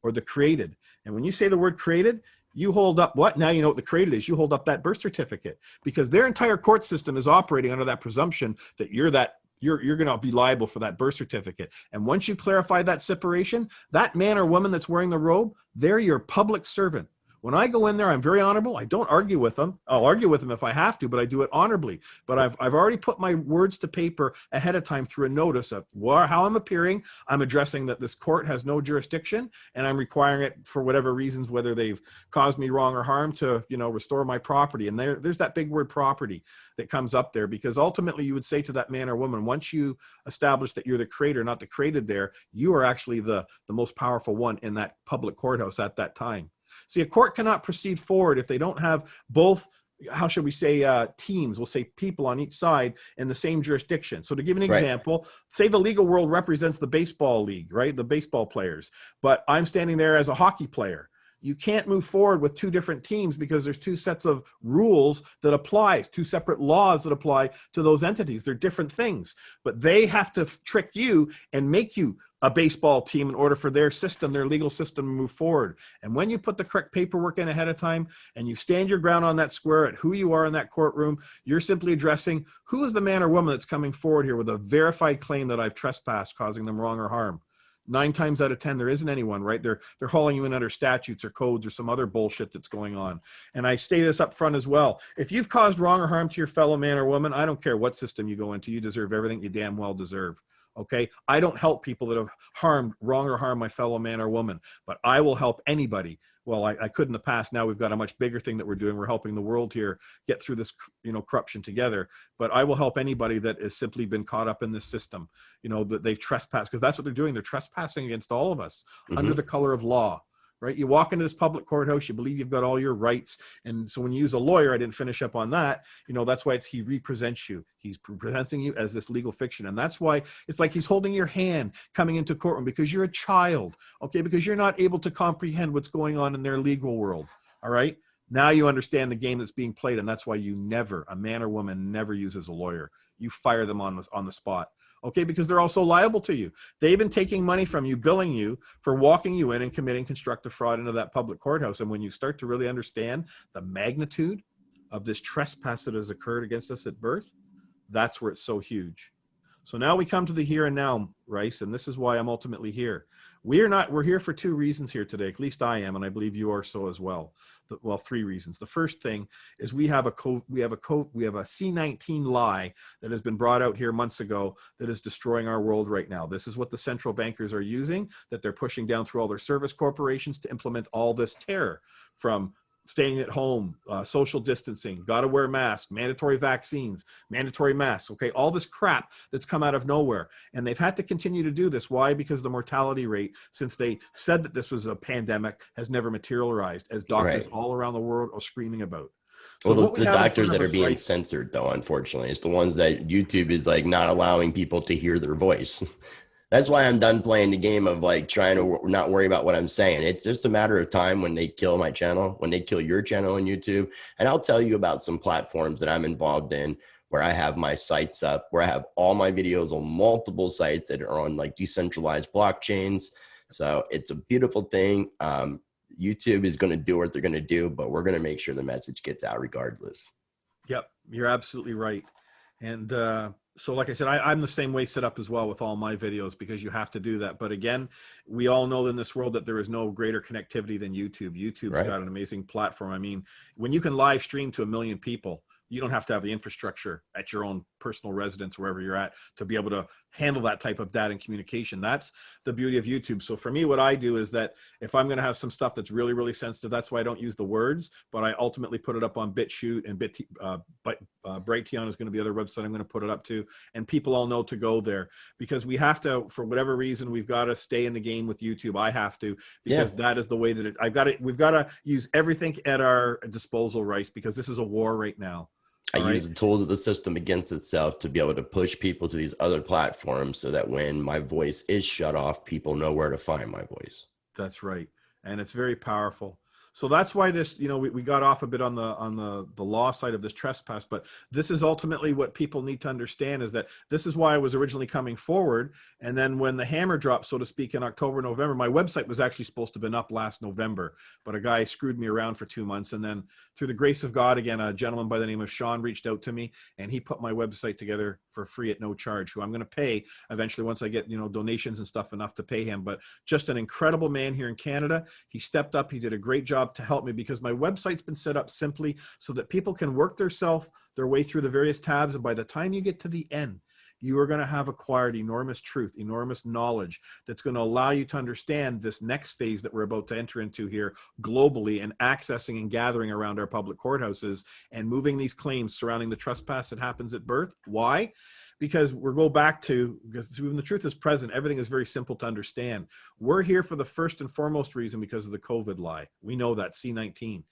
Speaker 2: or the created? And when you say the word created, you hold up what? Now you know what the created is. You hold up that birth certificate, because their entire court system is operating under that presumption that you're going to be liable for that birth certificate. And once you clarify that separation, that man or woman that's wearing the robe, they're your public servant. When I go in there, I'm very honorable. I don't argue with them. I'll argue with them if I have to, but I do it honorably. But I've already put my words to paper ahead of time through a notice of how I'm appearing. I'm addressing that this court has no jurisdiction, and I'm requiring it for whatever reasons, whether they've caused me wrong or harm, to, you know, restore my property. And there's that big word property that comes up there, because ultimately you would say to that man or woman, once you establish that you're the creator, not the created there, you are actually the most powerful one in that public courthouse at that time. See, a court cannot proceed forward if they don't have both, how should we say, teams, we'll say people on each side in the same jurisdiction. So to give an example, say the legal world represents the baseball league, right? The baseball players, but I'm standing there as a hockey player. You can't move forward with two different teams because there's two sets of rules that apply, two separate laws that apply to those entities. They're different things, but they have to trick you and make you a baseball team in order for their system, their legal system, to move forward. And when you put the correct paperwork in ahead of time and you stand your ground on that square at who you are in that courtroom, you're simply addressing who is the man or woman that's coming forward here with a verified claim that I've trespassed, causing them wrong or harm. 9 times out of 10, there isn't anyone, right? They're hauling you in under statutes or codes or some other bullshit that's going on. And I say this up front as well. If you've caused wrong or harm to your fellow man or woman, I don't care what system you go into, you deserve everything you damn well deserve. Okay, I don't help people that have wrong or harmed my fellow man or woman, but I will help anybody. Well, I could in the past. Now we've got a much bigger thing that we're doing. We're helping the world here get through this, you know, corruption together. But I will help anybody that has simply been caught up in this system, you know, that they've trespassed, because that's what they're doing. They're trespassing against all of us under the color of law. Right? You walk into this public courthouse, you believe you've got all your rights. And so when you use a lawyer, I didn't finish up on that, you know, that's why he represents you. He's presenting you as this legal fiction. And that's why it's like he's holding your hand coming into courtroom, because you're a child, okay? Because you're not able to comprehend what's going on in their legal world, all right? Now you understand the game that's being played, and that's why you never, a man or woman never uses a lawyer. You fire them on the spot. Okay, because they're also liable to you. They've been taking money from you, billing you for walking you in and committing constructive fraud into that public courthouse. And when you start to really understand the magnitude of this trespass that has occurred against us at birth, that's where it's so huge. So now we come to the here and now, Rice, and this is why I'm ultimately here. We're here for 2 reasons here today. At least I am, and I believe you are so as well. Well, 3 reasons. The first thing is we have a C-19 lie that has been brought out here months ago that is destroying our world right now. This is what the central bankers are using, that they're pushing down through all their service corporations to implement all this terror, from staying at home, social distancing, got to wear masks, mandatory vaccines, mandatory masks, okay, all this crap that's come out of nowhere. And they've had to continue to do this. Why? Because the mortality rate, since they said that this was a pandemic, has never materialized, as doctors all around the world are screaming about. So
Speaker 1: well, the doctors that are being censored, though, unfortunately, it's the ones that YouTube is like not allowing people to hear their voice. That's why I'm done playing the game of like trying to not worry about what I'm saying. It's just a matter of time when they kill my channel, when they kill your channel on YouTube. And I'll tell you about some platforms that I'm involved in where I have my sites up, where I have all my videos on multiple sites that are on like decentralized blockchains. So it's a beautiful thing. YouTube is going to do what they're going to do, but we're going to make sure the message gets out regardless.
Speaker 2: Yep, you're absolutely right. And so like I said, I'm the same way set up as well with all my videos, because you have to do that. But again, we all know in this world that there is no greater connectivity than YouTube. YouTube's got an amazing platform. I mean, when you can live stream to 1 million people, you don't have to have the infrastructure at your own personal residence, wherever you're at, to be able to handle that type of data and communication. That's the beauty of YouTube. So for me, what I do is that if I'm going to have some stuff that's really, really sensitive, that's why I don't use the words, but I ultimately put it up on BitChute, and Brighteon is going to be the other website I'm going to put it up to, and people all know to go there, because we have to, for whatever reason, we've got to stay in the game with YouTube. I have to, because that is the way that we've got to use everything at our disposal, Rice, because this is a war right now.
Speaker 1: I use the tools of the system against itself to be able to push people to these other platforms, so that when my voice is shut off, people know where to find my voice.
Speaker 2: That's right. And it's very powerful. So that's why this, you know, we got off a bit on the law side of this trespass, but this is ultimately what people need to understand, is that this is why I was originally coming forward. And then when the hammer dropped, so to speak, in October, November, my website was actually supposed to have been up last November, but a guy screwed me around for 2 months. And then through the grace of God, again, a gentleman by the name of Sean reached out to me, and he put my website together for free at no charge, who I'm going to pay eventually once I get, you know, donations and stuff enough to pay him. But just an incredible man here in Canada. He stepped up. He did a great job job to help me, because my website's been set up simply so that people can work their way through the various tabs. And by the time you get to the end, you are going to have acquired enormous truth, enormous knowledge that's going to allow you to understand this next phase that we're about to enter into here globally, and accessing and gathering around our public courthouses and moving these claims surrounding the trespass that happens at birth. Why? Because we'll go back to, because when the truth is present, everything is very simple to understand. We're here for the first and foremost reason because of the COVID lie. We know that, C-19.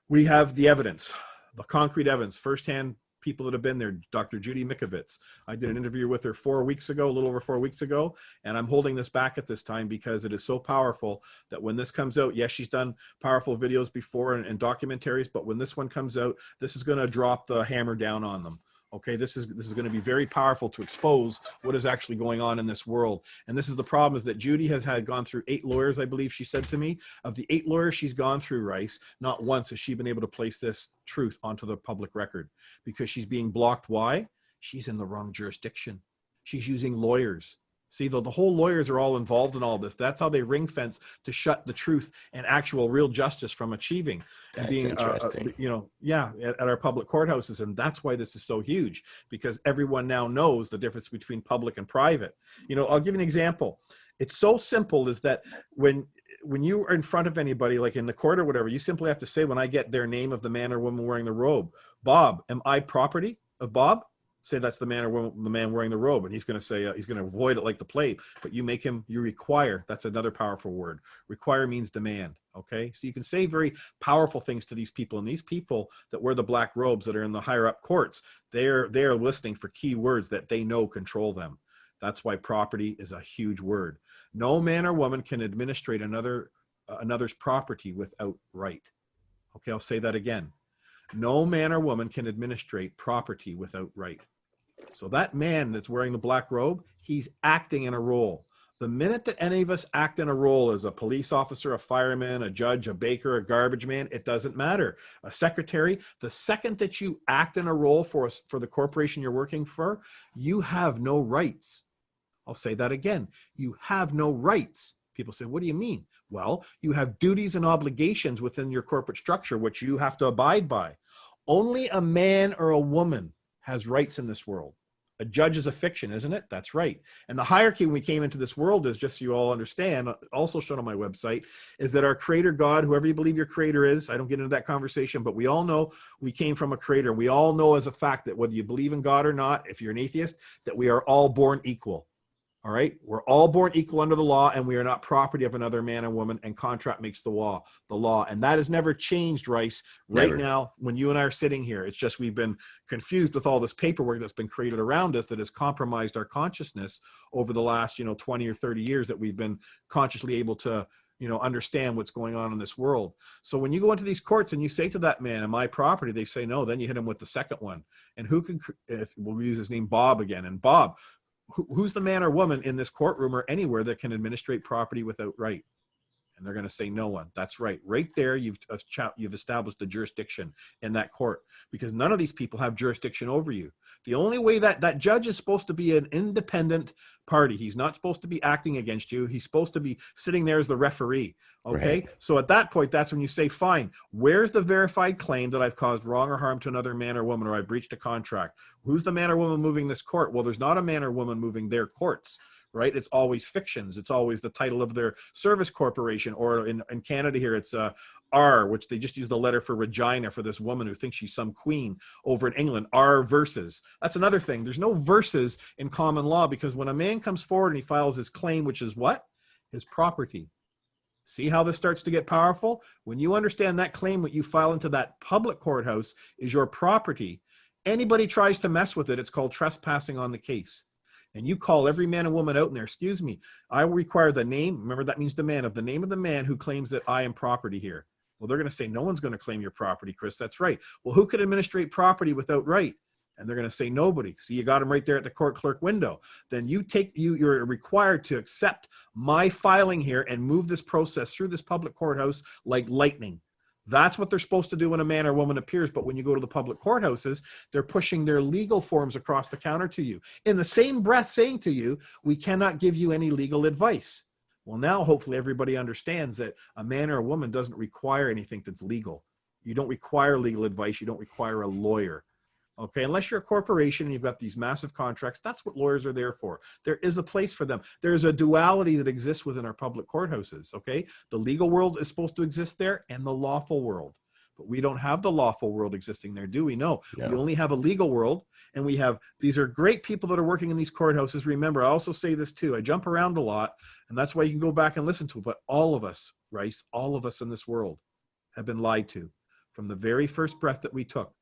Speaker 2: We have the evidence, the concrete evidence, firsthand people that have been there. Dr. Judy Mikovits, I did an interview with her 4 weeks ago, a little over 4 weeks ago, and I'm holding this back at this time because it is so powerful that when this comes out, yes, she's done powerful videos before and documentaries, but when this one comes out, this is going to drop the hammer down on them. Okay, this is going to be very powerful to expose what is actually going on in this world. And this is the problem, is that Judy has gone through 8 lawyers, I believe she said to me. Of the 8 lawyers she's gone through, Rice, not once has she been able to place this truth onto the public record, because she's being blocked. Why? She's in the wrong jurisdiction. She's using lawyers. See, the whole lawyers are all involved in all this. That's how they ring fence to shut the truth and actual real justice from achieving and being, at our public courthouses. And that's why this is so huge, because everyone now knows the difference between public and private. I'll give you an example. It's so simple, is that when you are in front of anybody, like in the court or whatever, you simply have to say, when I get their name of the man or woman wearing the robe, Bob, am I property of Bob? Say that's the man or woman, the man wearing the robe, and he's going to say, he's going to avoid it like the plague. But you require. That's another powerful word. Require means demand. Okay, so you can say very powerful things to these people, and these people that wear the black robes that are in the higher up courts, they're listening for key words that they know control them. That's why property is a huge word. No man or woman can administrate another's property without right. Okay, I'll say that again. No man or woman can administrate property without right. So that man that's wearing the black robe, he's acting in a role. The minute that any of us act in a role as a police officer, a fireman, a judge, a baker, a garbage man, it doesn't matter. A secretary, the second that you act in a role for the corporation you're working for, you have no rights. I'll say that again. You have no rights. People say, what do you mean? Well, you have duties and obligations within your corporate structure, which you have to abide by. Only a man or a woman has rights in this world. A judge is a fiction, isn't it? That's right. And the hierarchy when we came into this world is, just so you all understand, also shown on my website, is that our creator God, whoever you believe your creator is, I don't get into that conversation, but we all know we came from a creator. We all know as a fact that whether you believe in God or not, if you're an atheist, that we are all born equal. All right, we're all born equal under the law, and we are not property of another man and woman, and contract makes the law. And that has never changed, Rice. Right now, when you and I are sitting here, it's just we've been confused with all this paperwork that's been created around us that has compromised our consciousness over the last 20 or 30 years that we've been consciously able to understand what's going on in this world. So when you go into these courts and you say to that man, am I property? They say no. Then you hit him with the second one. And who can, if we'll use his name, Bob again. And Bob, who's the man or woman in this courtroom or anywhere that can administrate property without right? And they're going to say no one. That's right. Right there, you've established the jurisdiction in that court, because none of these people have jurisdiction over you. The only way that judge is supposed to be an independent party. He's not supposed to be acting against you. He's supposed to be sitting there as the referee. Okay. Right. So at that point, that's when you say, fine, where's the verified claim that I've caused wrong or harm to another man or woman, or I breached a contract? Who's the man or woman moving this court? Well, there's not a man or woman moving their courts. Right? It's always fictions. It's always the title of their service corporation, or in Canada here, it's R, which they just use the letter for Regina for this woman who thinks she's some queen. Over in England, R versus. That's another thing. There's no verses in common law, because when a man comes forward and he files his claim, which is what? His property. See how this starts to get powerful? When you understand that claim, what you file into that public courthouse is your property. Anybody tries to mess with it, it's called trespassing on the case. And you call every man and woman out in there, excuse me, I will require the name, remember that means demand, of the name of the man who claims that I am property here. Well, they're going to say, no one's going to claim your property, Chris. That's right. Well, who could administrate property without right? And they're going to say nobody. See, you got them right there at the court clerk window. Then you're required to accept my filing here and move this process through this public courthouse like lightning. That's what they're supposed to do when a man or woman appears. But when you go to the public courthouses, they're pushing their legal forms across the counter to you, in the same breath saying to you, we cannot give you any legal advice. Well, now hopefully everybody understands that a man or a woman doesn't require anything that's legal. You don't require legal advice. You don't require a lawyer. Okay, unless you're a corporation and you've got these massive contracts, that's what lawyers are there for. There is a place for them. There's a duality that exists within our public courthouses, okay? The legal world is supposed to exist there and the lawful world. But we don't have the lawful world existing there, do we? No. We only have a legal world, and we have, these are great people that are working in these courthouses. Remember, I also say this too, I jump around a lot, and that's why you can go back and listen to it. But all of us, Rice, all of us in this world have been lied to from the very first breath that we took.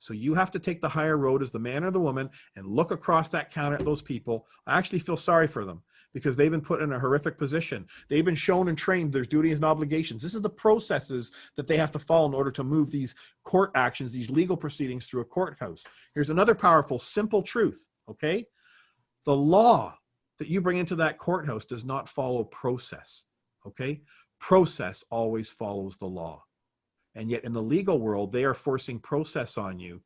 Speaker 2: So you have to take the higher road as the man or the woman and look across that counter at those people. I actually feel sorry for them because they've been put in a horrific position. They've been shown and trained there's duties and obligations. This is the processes that they have to follow in order to move these court actions, these legal proceedings through a courthouse. Here's another powerful, simple truth, okay? The law that you bring into that courthouse does not follow process, okay? Process always follows the law. And yet in the legal world, they are forcing process on you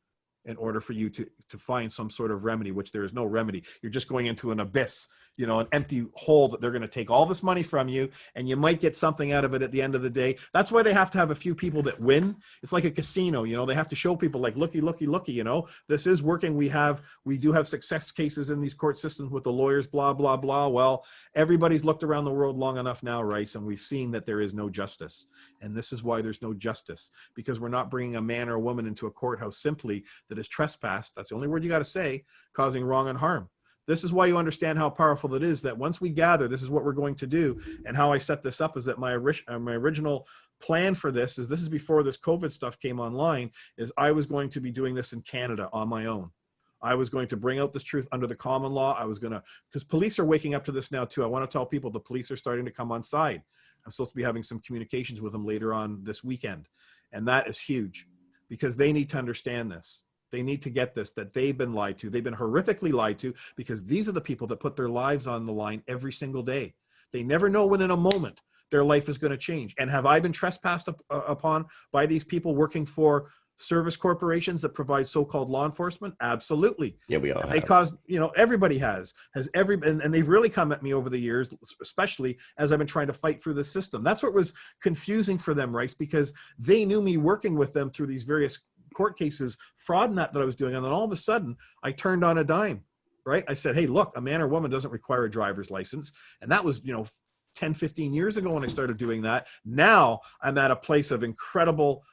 Speaker 2: in order for you to find some sort of remedy, which there is no remedy. You're just going into an abyss, you know, an empty hole that they're going to take all this money from you, and you might get something out of it at the end of the day. That's why they have to have a few people that win. It's like a casino, you know, they have to show people like, looky, looky, looky, you know, this is working. We do have success cases in these court systems with the lawyers, blah, blah, blah. Well, everybody's looked around the world long enough now, Rice, and we've seen that there is no justice. And this is why there's no justice, because we're not bringing a man or a woman into a courthouse simply that is trespassed. That's the only word you got to say, causing wrong and harm. This is why you understand how powerful it is that once we gather, this is what we're going to do. And how I set this up is that my original plan for this is before this COVID stuff came online, is I was going to be doing this in Canada on my own. I was going to bring out this truth under the common law. I was going to, because police are waking up to this now too. I want to tell people the police are starting to come on side. I'm supposed to be having some communications with them later on this weekend. And that is huge because they need to understand this. They need to get this, that they've been lied to. They've been horrifically lied to because these are the people that put their lives on the line every single day. They never know when in a moment their life is going to change. And have I been trespassed upon by these people working for service corporations that provide so-called law enforcement? Absolutely.
Speaker 1: Yeah, we all have.
Speaker 2: They cause, you know, everybody has and they've really come at me over the years, especially as I've been trying to fight through the system. That's what was confusing for them, Rice, because they knew me working with them through these various court cases, fraud and that I was doing. And then all of a sudden I turned on a dime, right? I said, hey, look, a man or woman doesn't require a driver's license. And that was, you know, 10, 15 years ago when I started doing that. Now I'm at a place of incredible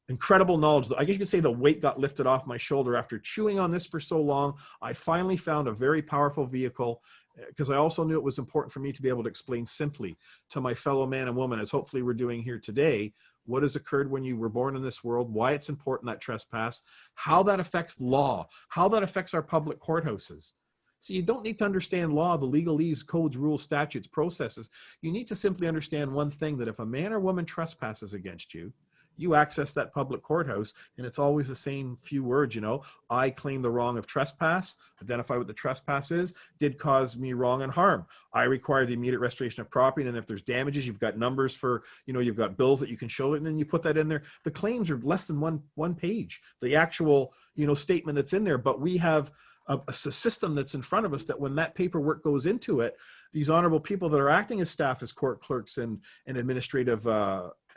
Speaker 2: knowledge. I guess you could say the weight got lifted off my shoulder after chewing on this for so long. I finally found a very powerful vehicle because I also knew it was important for me to be able to explain simply to my fellow man and woman, as hopefully we're doing here today, what has occurred when you were born in this world, why it's important, that trespass, how that affects law, how that affects our public courthouses. So you don't need to understand law, the legalese, codes, rules, statutes, processes. You need to simply understand one thing, that if a man or woman trespasses against you, you access that public courthouse, and it's always the same few words, you know, I claim the wrong of trespass, identify what the trespass is, did cause me wrong and harm. I require the immediate restoration of property, and if there's damages, you've got numbers for, you know, you've got bills that you can show it, and then you put that in there. The claims are less than one page, the actual, you know, statement that's in there, but we have a system that's in front of us that when that paperwork goes into it, these honorable people that are acting as staff, as court clerks and administrative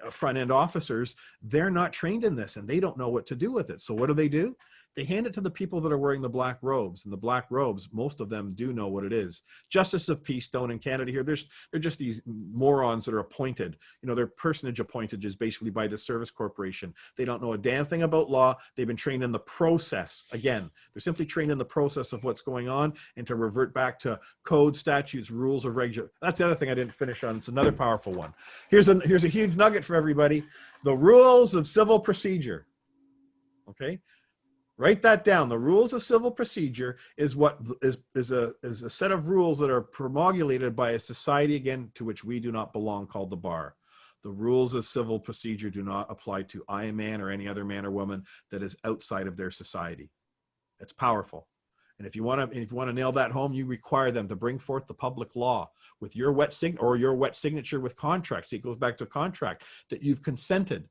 Speaker 2: front-end officers, they're not trained in this and they don't know what to do with it. So what do? They hand it to the people that are wearing the black robes, and the black robes, most of them do know what it is. Justice of Peace don't in Canada here. They're just these morons that are appointed. You know, they're personage appointed basically by the service corporation. They don't know a damn thing about law. They've been trained in the process. Again, they're simply trained in the process of what's going on, and to revert back to code, statutes, rules of regular. That's the other thing I didn't finish on. It's another powerful one. Here's a huge nugget for everybody. The rules of civil procedure. Okay. Write that down. The rules of civil procedure is what is a set of rules that are promulgated by a society, again, to which we do not belong, called the bar. The rules of civil procedure do not apply to I, a man, or any other man or woman that is outside of their society. It's powerful. And if you want to nail that home, you require them to bring forth the public law with your wet signature with contracts. See, it goes back to a contract that you've consented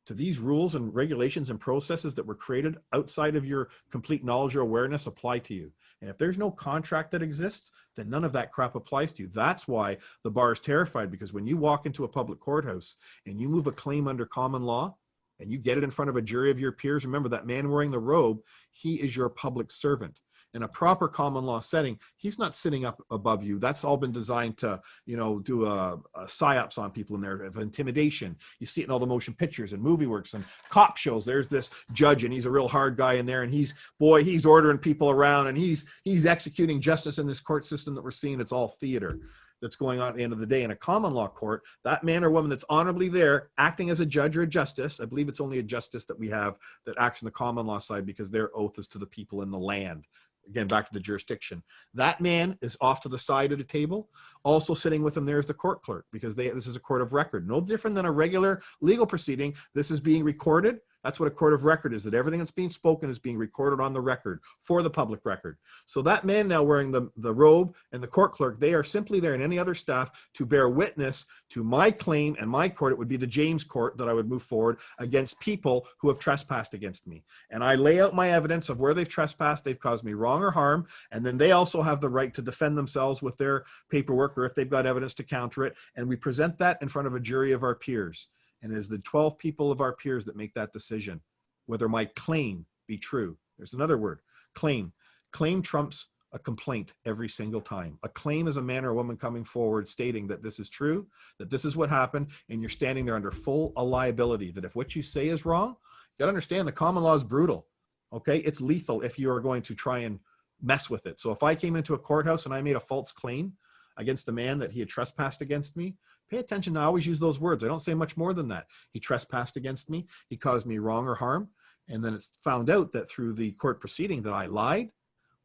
Speaker 2: to these rules and regulations and processes that were created outside of your complete knowledge or awareness apply to you. And if there's no contract that exists, then none of that crap applies to you. That's why the bar is terrified, because when you walk into a public courthouse and you move a claim under common law and you get it in front of a jury of your peers, remember that man wearing the robe, he is your public servant. In a proper common law setting, he's not sitting up above you. That's all been designed to, do a psyops on people in there of intimidation. You see it in all the motion pictures and movie works and cop shows. There's this judge and he's a real hard guy in there, and he's ordering people around, and he's executing justice in this court system that we're seeing. It's all theater that's going on at the end of the day. In a common law court, that man or woman that's honorably there acting as a judge or a justice, I believe it's only a justice that we have that acts in the common law side because their oath is to the people in the land. Again, back to the jurisdiction. That man is off to the side of the table. Also sitting with him there is the court clerk, because this is a court of record. No different than a regular legal proceeding. This is being recorded. That's what a court of record is, that everything that's being spoken is being recorded on the record for the public record. So that man now wearing the robe and the court clerk, they are simply there, and any other staff, to bear witness to my claim and my court. It would be the James court that I would move forward against people who have trespassed against me. And I lay out my evidence of where they've trespassed, they've caused me wrong or harm, and then they also have the right to defend themselves with their paperwork, or if they've got evidence to counter it. And we present that in front of a jury of our peers. And it is the 12 people of our peers that make that decision, whether my claim be true. There's another word, claim. Claim trumps a complaint every single time. A claim is a man or woman coming forward stating that this is true, that this is what happened, and you're standing there under full liability, that if what you say is wrong, you gotta understand the common law is brutal, okay? It's lethal if you are going to try and mess with it. So if I came into a courthouse and I made a false claim against the man that he had trespassed against me, pay attention. I always use those words. I don't say much more than that. He trespassed against me. He caused me wrong or harm. And then it's found out that through the court proceeding that I lied.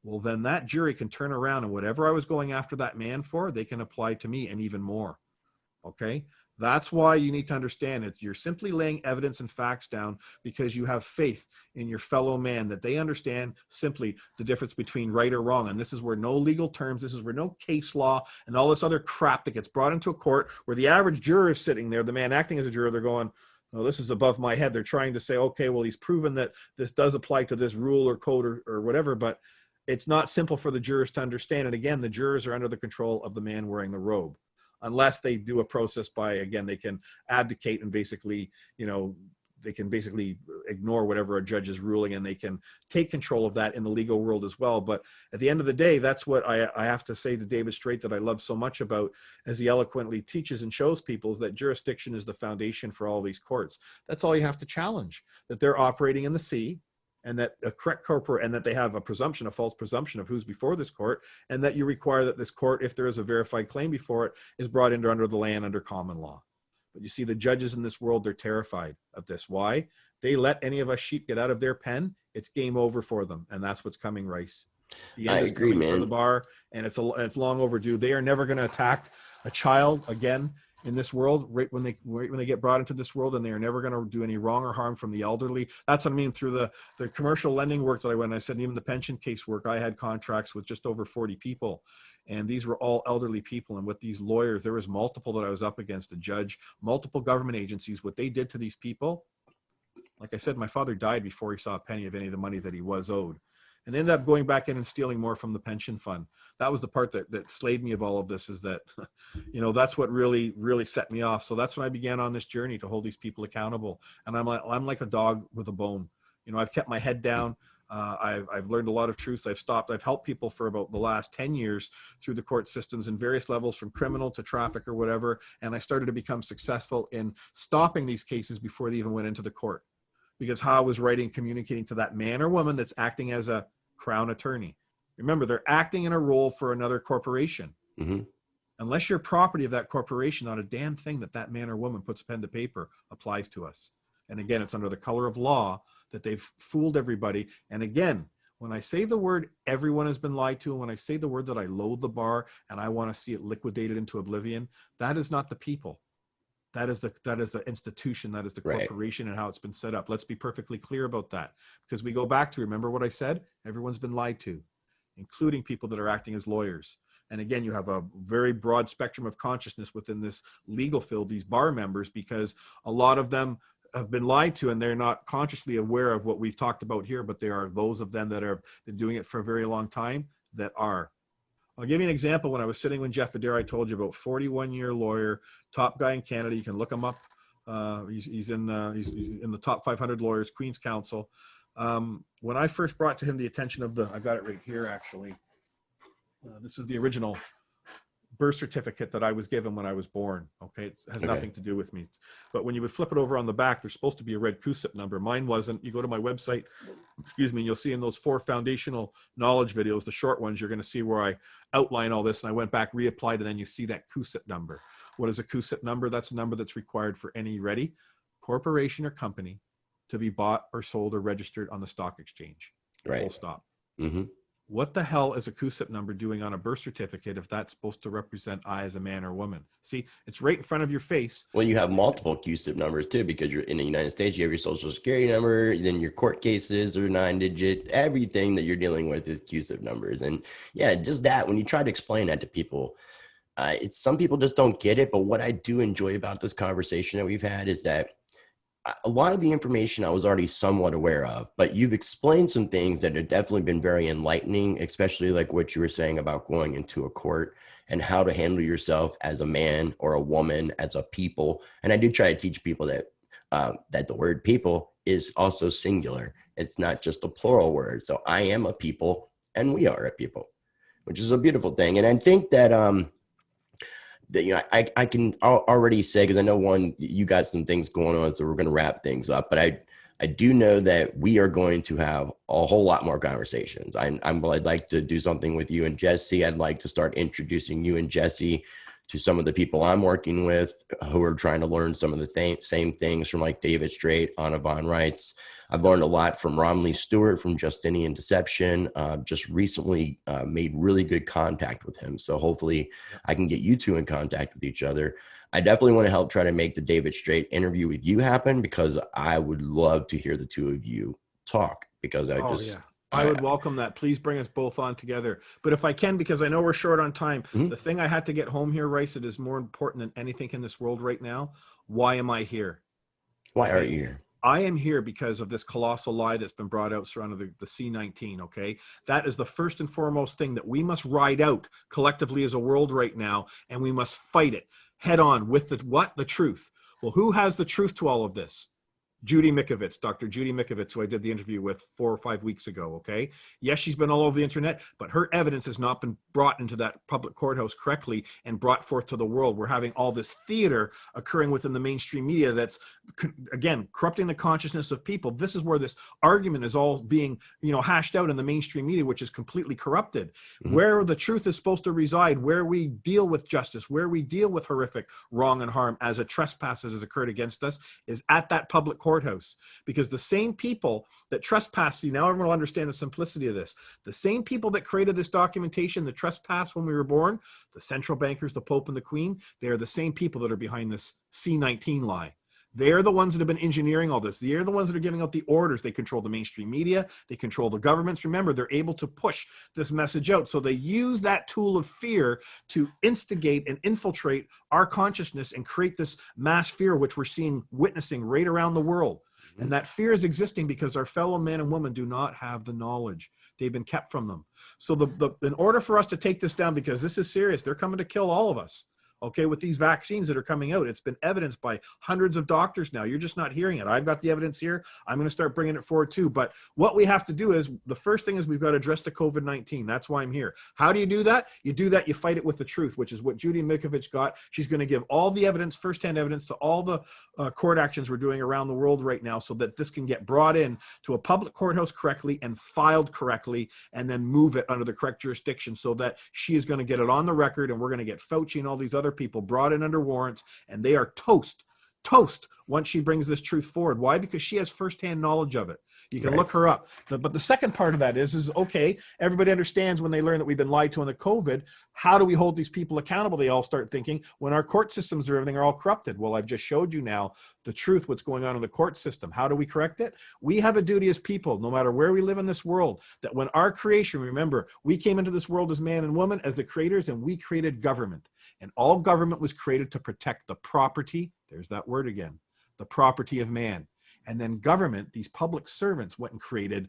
Speaker 2: Well, then that jury can turn around, and whatever I was going after that man for, they can apply to me and even more. Okay? That's why you need to understand it. You're simply laying evidence and facts down because you have faith in your fellow man, that they understand simply the difference between right or wrong. And this is where no legal terms, this is where no case law and all this other crap that gets brought into a court, where the average juror is sitting there, the man acting as a juror, they're going, oh, this is above my head. They're trying to say, okay, well, he's proven that this does apply to this rule or code or whatever, but it's not simple for the jurors to understand. And again, the jurors are under the control of the man wearing the robe. Unless they do a process by, again, they can abdicate and basically, they can basically ignore whatever a judge is ruling, and they can take control of that in the legal world as well. But at the end of the day, that's what I have to say to David Straight that I love so much about, as he eloquently teaches and shows people, is that jurisdiction is the foundation for all these courts. That's all you have to challenge, that they're operating in the sea, and that a correct corporate, and that they have a presumption, a false presumption of who's before this court, and that you require that this court, if there is a verified claim before it, is brought into under the land under common law. But you see, the judges in this world, they're terrified of this. Why? They let any of us sheep get out of their pen, it's game over for them, and that's what's coming, Rice. The end is coming for the bar, and it's long overdue. They are never going to attack a child again in this world, right when they get brought into this world, and they are never going to do any wrong or harm from the elderly. That's what I mean through the commercial lending work that I said, even the pension case work, I had contracts with just over 40 people, and these were all elderly people. And with these lawyers, there was multiple that I was up against, a judge, multiple government agencies, what they did to these people. Like I said, my father died before he saw a penny of any of the money that he was owed, and ended up going back in and stealing more from the pension fund. That was the part that slayed me of all of this, is that, that's what really, really set me off. So that's when I began on this journey to hold these people accountable. And I'm like a dog with a bone. I've kept my head down. I've learned a lot of truths. I've helped people for about the last 10 years through the court systems in various levels, from criminal to traffic or whatever. And I started to become successful in stopping these cases before they even went into the court. Because how I was writing, communicating to that man or woman that's acting as a crown attorney. Remember, they're acting in a role for another corporation. Mm-hmm. Unless you're property of that corporation, not a damn thing that man or woman puts pen to paper applies to us. And again, it's under the color of law that they've fooled everybody. And again, when I say the word everyone has been lied to, and when I say the word that I loathe the bar and I want to see it liquidated into oblivion, that is not the people. That is the institution, that is the corporation, and how it's been set up. Let's be perfectly clear about that, because we go back to, remember what I said? Everyone's been lied to, including people that are acting as lawyers. And again, you have a very broad spectrum of consciousness within this legal field, these bar members, because a lot of them have been lied to, and they're not consciously aware of what we've talked about here, but there are those of them that have been doing it for a very long time. that are. I'll give you an example. When I was sitting with Jeff Adair, I told you about 41-year lawyer, top guy in Canada. You can look him up. He's in the top 500 lawyers, Queen's Counsel. When I first brought to him the attention of I got it right here, actually. This is the original birth certificate that I was given when I was born. Okay, it has nothing to do with me. But when you would flip it over on the back, there's supposed to be a red CUSIP number. Mine wasn't. You go to my website, excuse me, and you'll see in those 4 foundational knowledge videos, the short ones, you're going to see where I outline all this. And I went back, reapplied, and then you see that CUSIP number. What is a CUSIP number? That's a number that's required for any corporation or company to be bought or sold or registered on the stock exchange.
Speaker 1: Right.
Speaker 2: Full stop.
Speaker 1: Mm-hmm.
Speaker 2: What the hell is a CUSIP number doing on a birth certificate if that's supposed to represent I as a man or woman? See, it's right in front of your face.
Speaker 1: Well, you have multiple CUSIP numbers too, because you're in the United States, you have your social security number, then your court cases are 9-digit, everything that you're dealing with is CUSIP numbers. And yeah, just that, when you try to explain that to people, some people just don't get it. But what I do enjoy about this conversation that we've had is that a lot of the information I was already somewhat aware of, but you've explained some things that have definitely been very enlightening, especially like what you were saying about going into a court and how to handle yourself as a man or a woman, as a people. And I do try to teach people that that the word people is also singular. It's not just a plural word. So I am a people and we are a people, which is a beautiful thing. And I think that I can already say, because I know you got some things going on, so we're going to wrap things up, but I do know that we are going to have a whole lot more conversations. I'd like to do something with you and Jesse. I'd like to start introducing you and Jesse to some of the people I'm working with who are trying to learn some of the same things from, like David Straight, Anna Von Reitz. I've learned a lot from Romney Stewart from Justinian Deception. Just recently made really good contact with him. So hopefully I can get you two in contact with each other. I definitely want to help try to make the David Straight interview with you happen, because I would love to hear the two of you talk, because I
Speaker 2: would welcome that. Please bring us both on together. But if I can, because I know we're short on time, the thing I had to get home here, Rice, that is more important than anything in this world right now. Why am I here?
Speaker 1: Why are you here?
Speaker 2: I am here because of this colossal lie that's been brought out surrounding the C-19, okay? That is the first and foremost thing that we must ride out collectively as a world right now, and we must fight it head on with the truth. Well, who has the truth to all of this? Judy Mikovits, Dr. Judy Mikovits, who I did the interview with 4 or 5 weeks ago, okay? Yes, she's been all over the internet, but her evidence has not been brought into that public courthouse correctly and brought forth to the world. We're having all this theater occurring within the mainstream media that's, again, corrupting the consciousness of people. This is where this argument is all being, hashed out in the mainstream media, which is completely corrupted. Where the truth is supposed to reside, where we deal with justice, where we deal with horrific wrong and harm as a trespass that has occurred against us, is at that public courthouse. Because the same people that trespass, now everyone will understand the simplicity of this. The same people that created this documentation, the trespass when we were born, the central bankers, the Pope and the Queen, they are the same people that are behind this C-19 lie. They're the ones that have been engineering all this. They're the ones that are giving out the orders. They control the mainstream media. They control the governments. Remember, they're able to push this message out. So they use that tool of fear to instigate and infiltrate our consciousness and create this mass fear, which we're witnessing right around the world. And that fear is existing because our fellow men and women do not have the knowledge. They've been kept from them. So in order for us to take this down, because this is serious, they're coming to kill all of us. Okay, with these vaccines that are coming out, it's been evidenced by hundreds of doctors now. You're just not hearing it. I've got the evidence here. I'm going to start bringing it forward too. But what we have to do is, the first thing is we've got to address the COVID-19. That's why I'm here. How do you do that? You do that, you fight it with the truth, which is what Judy Mikovits got. She's going to give all the evidence, firsthand evidence, to all the court actions we're doing around the world right now, so that this can get brought in to a public courthouse correctly and filed correctly, and then move it under the correct jurisdiction, so that she is going to get it on the record, and we're going to get Fauci and all these other people brought in under warrants, and they are toast once she brings this truth forward. Why? Because she has firsthand knowledge of it. You can look her up. But the second part of that is okay, everybody understands when they learn that we've been lied to on the COVID, how do we hold these people accountable? They all start thinking, when our court systems and everything are all corrupted. Well, I've just showed you now the truth, what's going on in the court system. How do we correct it? We have a duty as people, no matter where we live in this world, that when our creation, remember, we came into this world as man and woman, as the creators, and we created government. And all government was created to protect the property, there's that word again, the property of man. And then government, these public servants, went and created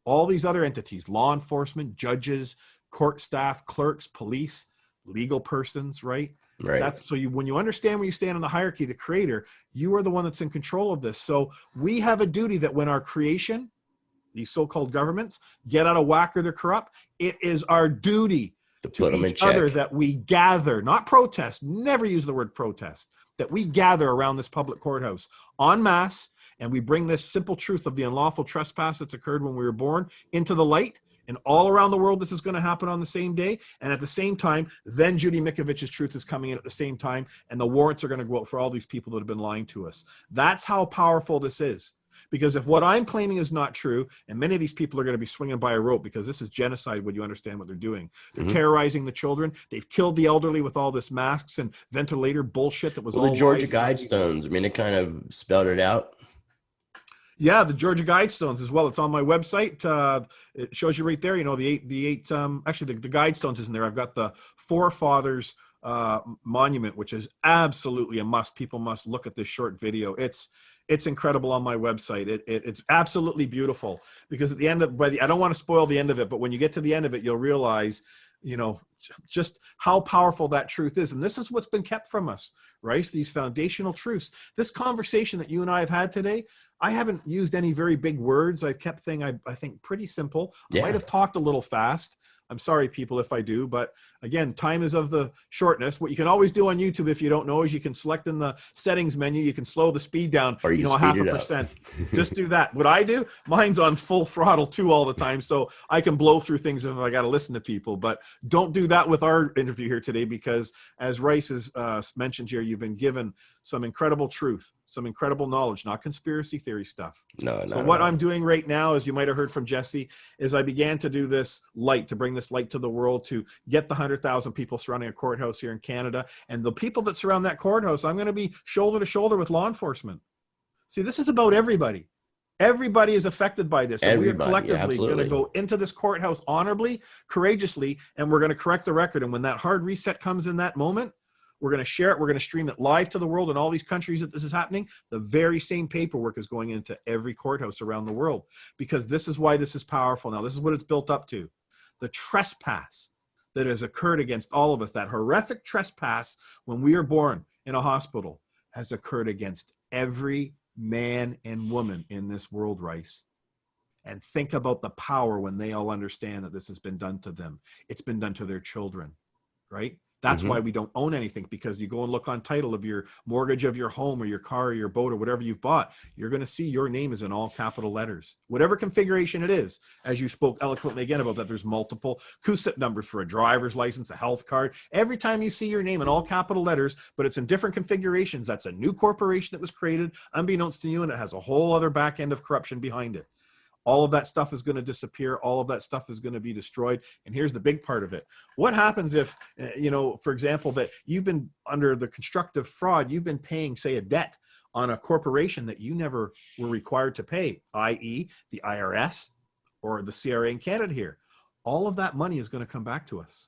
Speaker 2: all these other entities, law enforcement, judges, court staff, clerks, police, legal persons, right?
Speaker 1: Right.
Speaker 2: That's so when you understand where you stand in the hierarchy, the creator, you are the one that's in control of this. So we have a duty that when our creation, these so-called governments, get out of whack or they're corrupt, it is our duty
Speaker 1: To
Speaker 2: to
Speaker 1: put them in
Speaker 2: each other
Speaker 1: check.
Speaker 2: that we gather, not protest, never use the word protest, that we gather around this public courthouse en masse, and we bring this simple truth of the unlawful trespass that's occurred when we were born into the light. And all around the world, this is going to happen on the same day. And at the same time, then Judy Mikovic's truth is coming in at the same time. And the warrants are going to go out for all these people that have been lying to us. That's how powerful this is. Because if what I'm claiming is not true, and many of these people are going to be swinging by a rope, because this is genocide when you understand what they're doing. They're terrorizing the children. They've killed the elderly with all this masks and ventilator bullshit that was all
Speaker 1: the Georgia
Speaker 2: lies.
Speaker 1: Guidestones, I mean, it kind of spelled it out.
Speaker 2: Yeah, the Georgia Guidestones as well. It's on my website. It shows you right there. You know, the eight. Actually, the Guidestones isn't there. I've got the Forefathers monument, which is absolutely a must. People must look at this short video. It's incredible on my website. It's absolutely beautiful, because at the end of I don't want to spoil the end of it, but when you get to the end of it, you'll realize, you know, just how powerful that truth is. And this is what's been kept from us, right? These foundational truths. This conversation that you and I have had today, I haven't used any very big words. I've kept things, I think, pretty simple. I might have talked a little fast. I'm sorry, people, if I do. But again, time is of the shortness. What you can always do on YouTube, if you don't know, is you can select in the settings menu, you can slow the speed down,
Speaker 1: or
Speaker 2: you know, 0.5%. Just do that. What I do, mine's on full throttle too all the time, so I can blow through things if I got to listen to people. But don't do that with our interview here today, because as Rice has mentioned here, you've been given some incredible truth, some incredible knowledge, not conspiracy theory stuff.
Speaker 1: No.
Speaker 2: So what I'm doing right now, as you might have heard from Jesse, is I began to do this light, to bring this light to the world, to get the 100,000 people surrounding a courthouse here in Canada. And the people that surround that courthouse, I'm going to be shoulder to shoulder with law enforcement. See, this is about everybody. Everybody is affected by this. And we are collectively going to go into this courthouse honorably, courageously, and we're going to correct the record. And when that hard reset comes in that moment, we're going to share it. We're going to stream it live to the world in all these countries that this is happening. The very same paperwork is going into every courthouse around the world, because this is why this is powerful. Now, this is what it's built up to. The trespass that has occurred against all of us, that horrific trespass when we are born in a hospital, has occurred against every man and woman in this world, Rice. And think about the power when they all understand that this has been done to them. It's been done to their children, right? That's why we don't own anything, because you go and look on title of your mortgage of your home or your car or your boat or whatever you've bought, you're going to see your name is in all capital letters, whatever configuration it is. As you spoke eloquently again about that, there's multiple CUSIP numbers for a driver's license, a health card. Every time you see your name in all capital letters, but it's in different configurations, that's a new corporation that was created unbeknownst to you, and it has a whole other back end of corruption behind it. All of that stuff is going to disappear. All of that stuff is going to be destroyed. And here's the big part of it. What happens if, you know, for example, that you've been under the constructive fraud, you've been paying, say, a debt on a corporation that you never were required to pay, i.e. the IRS or the CRA in Canada here. All of that money is going to come back to us.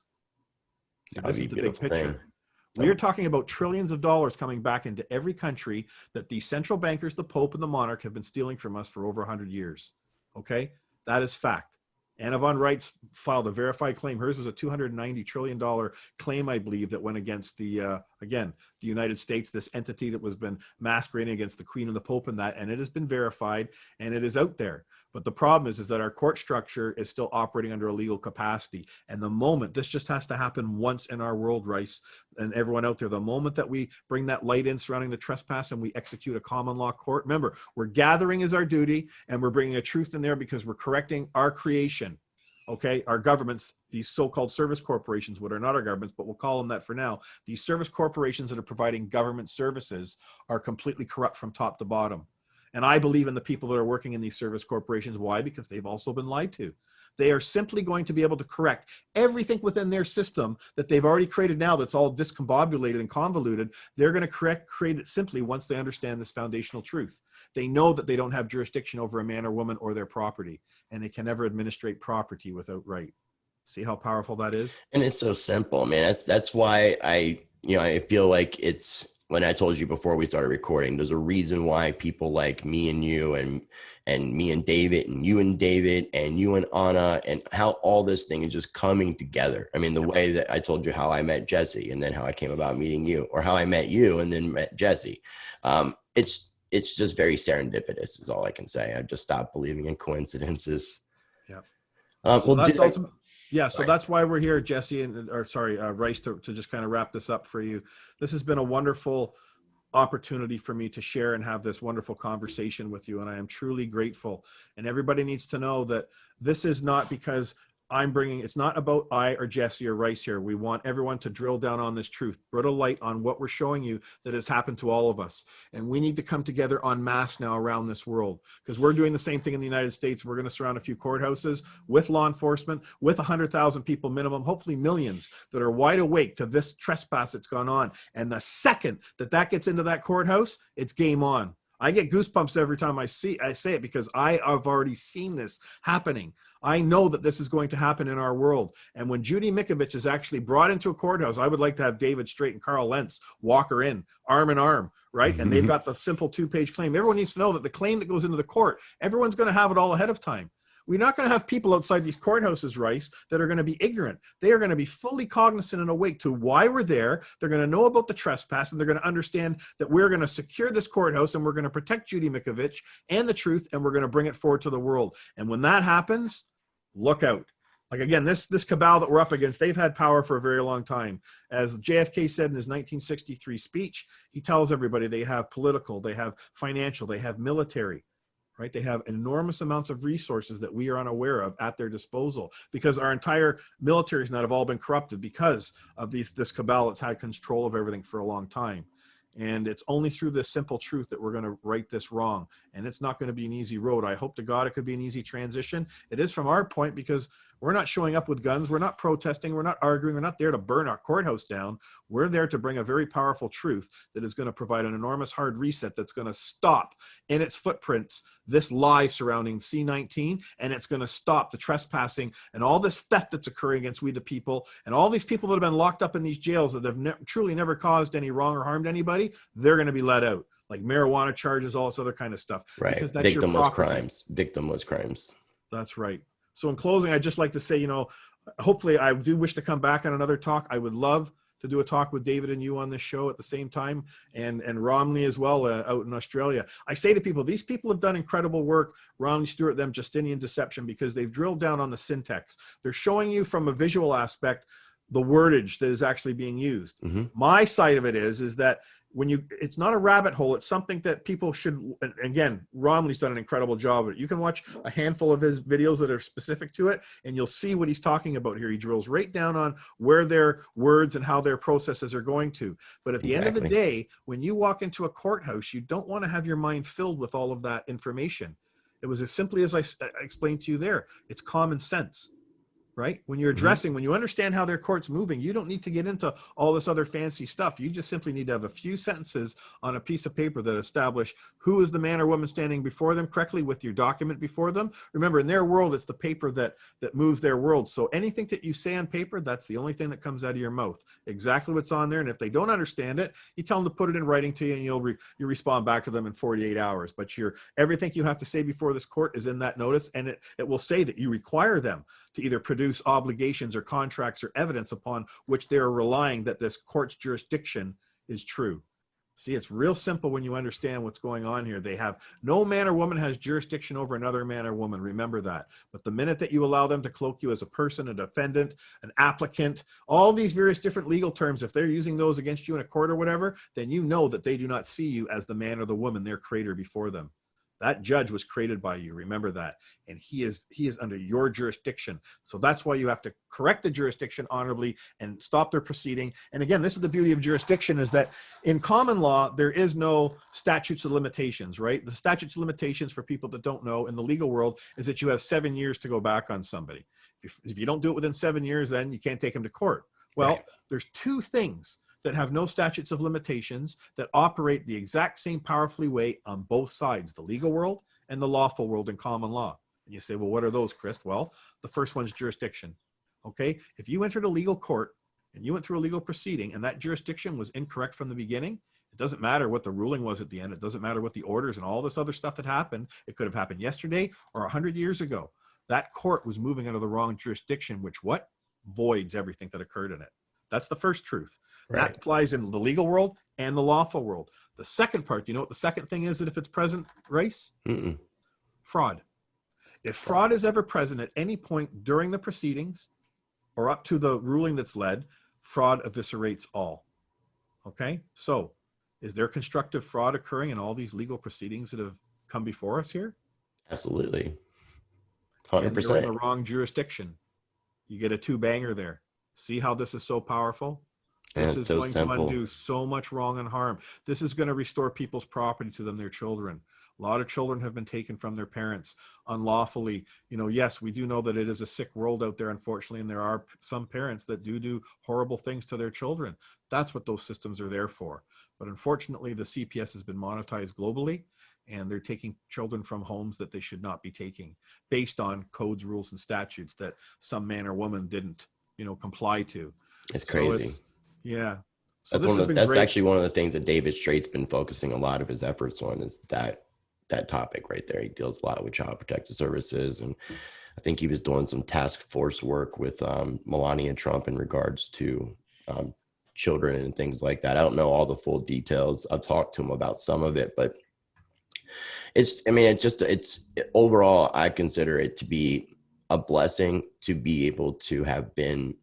Speaker 2: See, this is the big picture. We are talking about trillions of dollars coming back into every country that the central bankers, the Pope, and the monarch have been stealing from us for over 100 years. Okay, that is fact. Anna von Reitz filed a verified claim. Hers was a $290 trillion claim, I believe, that went against the, again, the United States, this entity that was been masquerading against the Queen and the Pope and that, and it has been verified and it is out there. But the problem is that our court structure is still operating under a legal capacity. And the moment, this just has to happen once in our world, Rice, and everyone out there, the moment that we bring that light in surrounding the trespass and we execute a common law court, remember, we're gathering as our duty, and we're bringing a truth in there because we're correcting our creation. Okay, our governments, these so-called service corporations, what are not our governments, but we'll call them that for now. These service corporations that are providing government services are completely corrupt from top to bottom. And I believe in the people that are working in these service corporations. Why? Because they've also been lied to. They are simply going to be able to correct everything within their system that they've already created now that's all discombobulated and convoluted. They're going to create it simply once they understand this foundational truth. They know that they don't have jurisdiction over a man or woman or their property, and they can never administrate property without right. See how powerful that is?
Speaker 1: And it's so simple, man. That's why I feel like it's when I told you before we started recording, there's a reason why people like me and you and me and David and you and David and you and Anna, and how all this thing is just coming together. I mean, the way that I told you how I met Jesse and then how I came about meeting you, or how I met you and then met Jesse. It's just very serendipitous is all I can say. I just stopped believing in coincidences.
Speaker 2: Yeah.
Speaker 1: Well,
Speaker 2: that's ultimate. Yeah, so that's why we're here, Jesse, Rice, to just kind of wrap this up for you. This has been a wonderful opportunity for me to share and have this wonderful conversation with you, and I am truly grateful. And everybody needs to know that this is not because it's not about I or Jesse or Rice here. We want everyone to drill down on this truth, put a light on what we're showing you that has happened to all of us. And we need to come together en masse now around this world, because we're doing the same thing in the United States. We're going to surround a few courthouses with law enforcement, with 100,000 people minimum, hopefully millions, that are wide awake to this trespass that's gone on. And the second that gets into that courthouse, it's game on. I get goosebumps every time I say it, because I have already seen this happening. I know that this is going to happen in our world. And when Judy Mikovich is actually brought into a courthouse, I would like to have David Straight and Carl Lentz walk her in arm in arm, right? And they've got the simple 2-page claim. Everyone needs to know that the claim that goes into the court, everyone's going to have it all ahead of time. We're not going to have people outside these courthouses, Rice, that are going to be ignorant. They are going to be fully cognizant and awake to why we're there. They're going to know about the trespass, and they're going to understand that we're going to secure this courthouse, and we're going to protect Judy Mikovich and the truth, and we're going to bring it forward to the world. And when that happens, look out. Like, again, this cabal that we're up against, they've had power for a very long time. As JFK said in his 1963 speech, he tells everybody they have political, they have financial, they have military. Right? They have enormous amounts of resources that we are unaware of at their disposal, because our entire militaries now have all been corrupted because of this cabal that's had control of everything for a long time. And it's only through this simple truth that we're going to right this wrong. And it's not going to be an easy road. I hope to God it could be an easy transition. It is from our point, because we're not showing up with guns. We're not protesting. We're not arguing. We're not there to burn our courthouse down. We're there to bring a very powerful truth that is going to provide an enormous hard reset that's going to stop in its footprints this lie surrounding C-19, and it's going to stop the trespassing and all this theft that's occurring against we the people, and all these people that have been locked up in these jails that have truly never caused any wrong or harmed anybody. They're going to be let out, like marijuana charges, all this other kind of stuff.
Speaker 1: Right. Victimless crimes. That's
Speaker 2: right. So in closing, I'd just like to say, hopefully I do wish to come back on another talk. I would love to do a talk with David and you on this show at the same time, and Romney as well out in Australia. I say to people, these people have done incredible work, Romney, Stewart, them, Justinian Deception, because they've drilled down on the syntax. They're showing you from a visual aspect the wordage that is actually being used. My side of it is that it's not a rabbit hole, it's something that people should, and again, Romney's done an incredible job of it. You can watch a handful of his videos that are specific to it, and you'll see what he's talking about here. He drills right down on where their words and how their processes are going to. But at the end of the day, when you walk into a courthouse, you don't want to have your mind filled with all of that information. It was as simply as I explained to you there. It's common sense. Right? When you're addressing, when you understand how their court's moving, you don't need to get into all this other fancy stuff. You just simply need to have a few sentences on a piece of paper that establish who is the man or woman standing before them correctly with your document before them. Remember, in their world, it's the paper that moves their world. So anything that you say on paper, that's the only thing that comes out of your mouth. Exactly what's on there. And if they don't understand it, you tell them to put it in writing to you, and you respond back to them in 48 hours. But everything you have to say before this court is in that notice, and it will say that you require them to either produce obligations or contracts or evidence upon which they're relying that this court's jurisdiction is true. See, it's real simple when you understand what's going on here. They have no man or woman has jurisdiction over another man or woman. Remember that. But the minute that you allow them to cloak you as a person, a defendant, an applicant, all these various different legal terms, if they're using those against you in a court or whatever, then you know that they do not see you as the man or the woman, their creator before them. That judge was created by you. Remember that. And he is under your jurisdiction. So that's why you have to correct the jurisdiction honorably and stop their proceeding. And again, this is the beauty of jurisdiction, is that in common law, there is no statutes of limitations, right? The statutes of limitations, for people that don't know, in the legal world, is that you have 7 years to go back on somebody. If you don't do it within 7 years, then you can't take them to court. Well, there's two things that have no statutes of limitations that operate the exact same powerfully way on both sides, the legal world and the lawful world in common law. And you say, well, what are those, Chris? Well, the first one's jurisdiction. Okay, if you entered a legal court and you went through a legal proceeding and that jurisdiction was incorrect from the beginning, it doesn't matter what the ruling was at the end. It doesn't matter what the orders and all this other stuff that happened. It could have happened yesterday or 100 years ago. That court was moving under the wrong jurisdiction, which what? Voids everything that occurred in it. That's the first truth.
Speaker 1: Right.
Speaker 2: That applies in the legal world and the lawful world. The second part, you know what the second thing is that if it's present, Rice? Fraud. If fraud is ever present at any point during the proceedings or up to the ruling that's led, fraud eviscerates all. Okay? So, is there constructive fraud occurring in all these legal proceedings that have come before us here?
Speaker 1: Absolutely. 100%.
Speaker 2: And they're in the wrong jurisdiction. You get a two-banger there. See how this is so powerful? This is
Speaker 1: so
Speaker 2: going
Speaker 1: simple.
Speaker 2: to undo so much wrong and harm. This is going to restore people's property to them, their children. A lot of children have been taken from their parents unlawfully. You know, yes, we do know that it is a sick world out there, unfortunately, and there are some parents that do horrible things to their children. That's what those systems are there for. But unfortunately, the CPS has been monetized globally, and they're taking children from homes that they should not be taking based on codes, rules, and statutes that some man or woman didn't, you know, comply to.
Speaker 1: It's crazy.
Speaker 2: So yeah. So
Speaker 1: that's actually one of the things that David Straight's been focusing a lot of his efforts on, is that topic right there. He deals a lot with child protective services, and I think he was doing some task force work with Melania Trump in regards to children and things like that. I don't know all the full details. I've talked to him about some of it, but it's overall, I consider it to be a blessing to be able to have been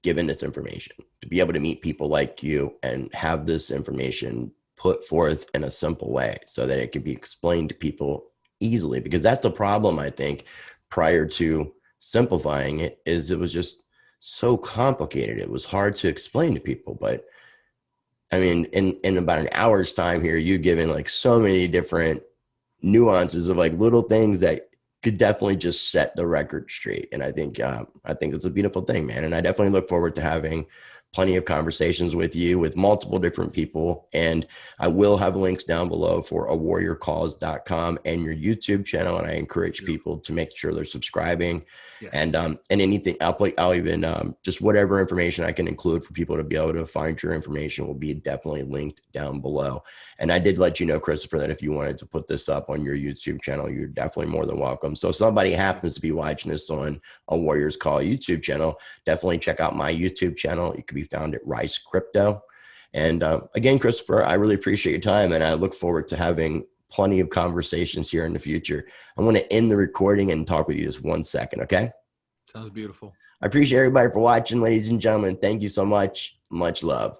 Speaker 1: given this information, to be able to meet people like you and have this information put forth in a simple way so that it can be explained to people easily. Because that's the problem, I think, prior to simplifying it, is it was just so complicated. It was hard to explain to people. But I mean, in about an hour's time here, you've given like so many different nuances of like little things that could definitely just set the record straight. And I think it's a beautiful thing, man. And I definitely look forward to having plenty of conversations with you, with multiple different people. And I will have links down below for awarriorcause.com and your YouTube channel. And I encourage people to make sure they're subscribing. Yes. And anything, I'll even just whatever information I can include for people to be able to find your information will be definitely linked down below. And I did let you know, Christopher, that if you wanted to put this up on your YouTube channel, you're definitely more than welcome. So if somebody happens to be watching this on a Warriors Call YouTube channel, definitely check out my YouTube channel. You can be found at ricecrypto. And again, Christopher, I really appreciate your time, and I look forward to having plenty of conversations here in the future. I want to end the recording and talk with you just 1 second, okay?
Speaker 2: Sounds beautiful.
Speaker 1: I appreciate everybody for watching, ladies and gentlemen. Thank you so much. Much love.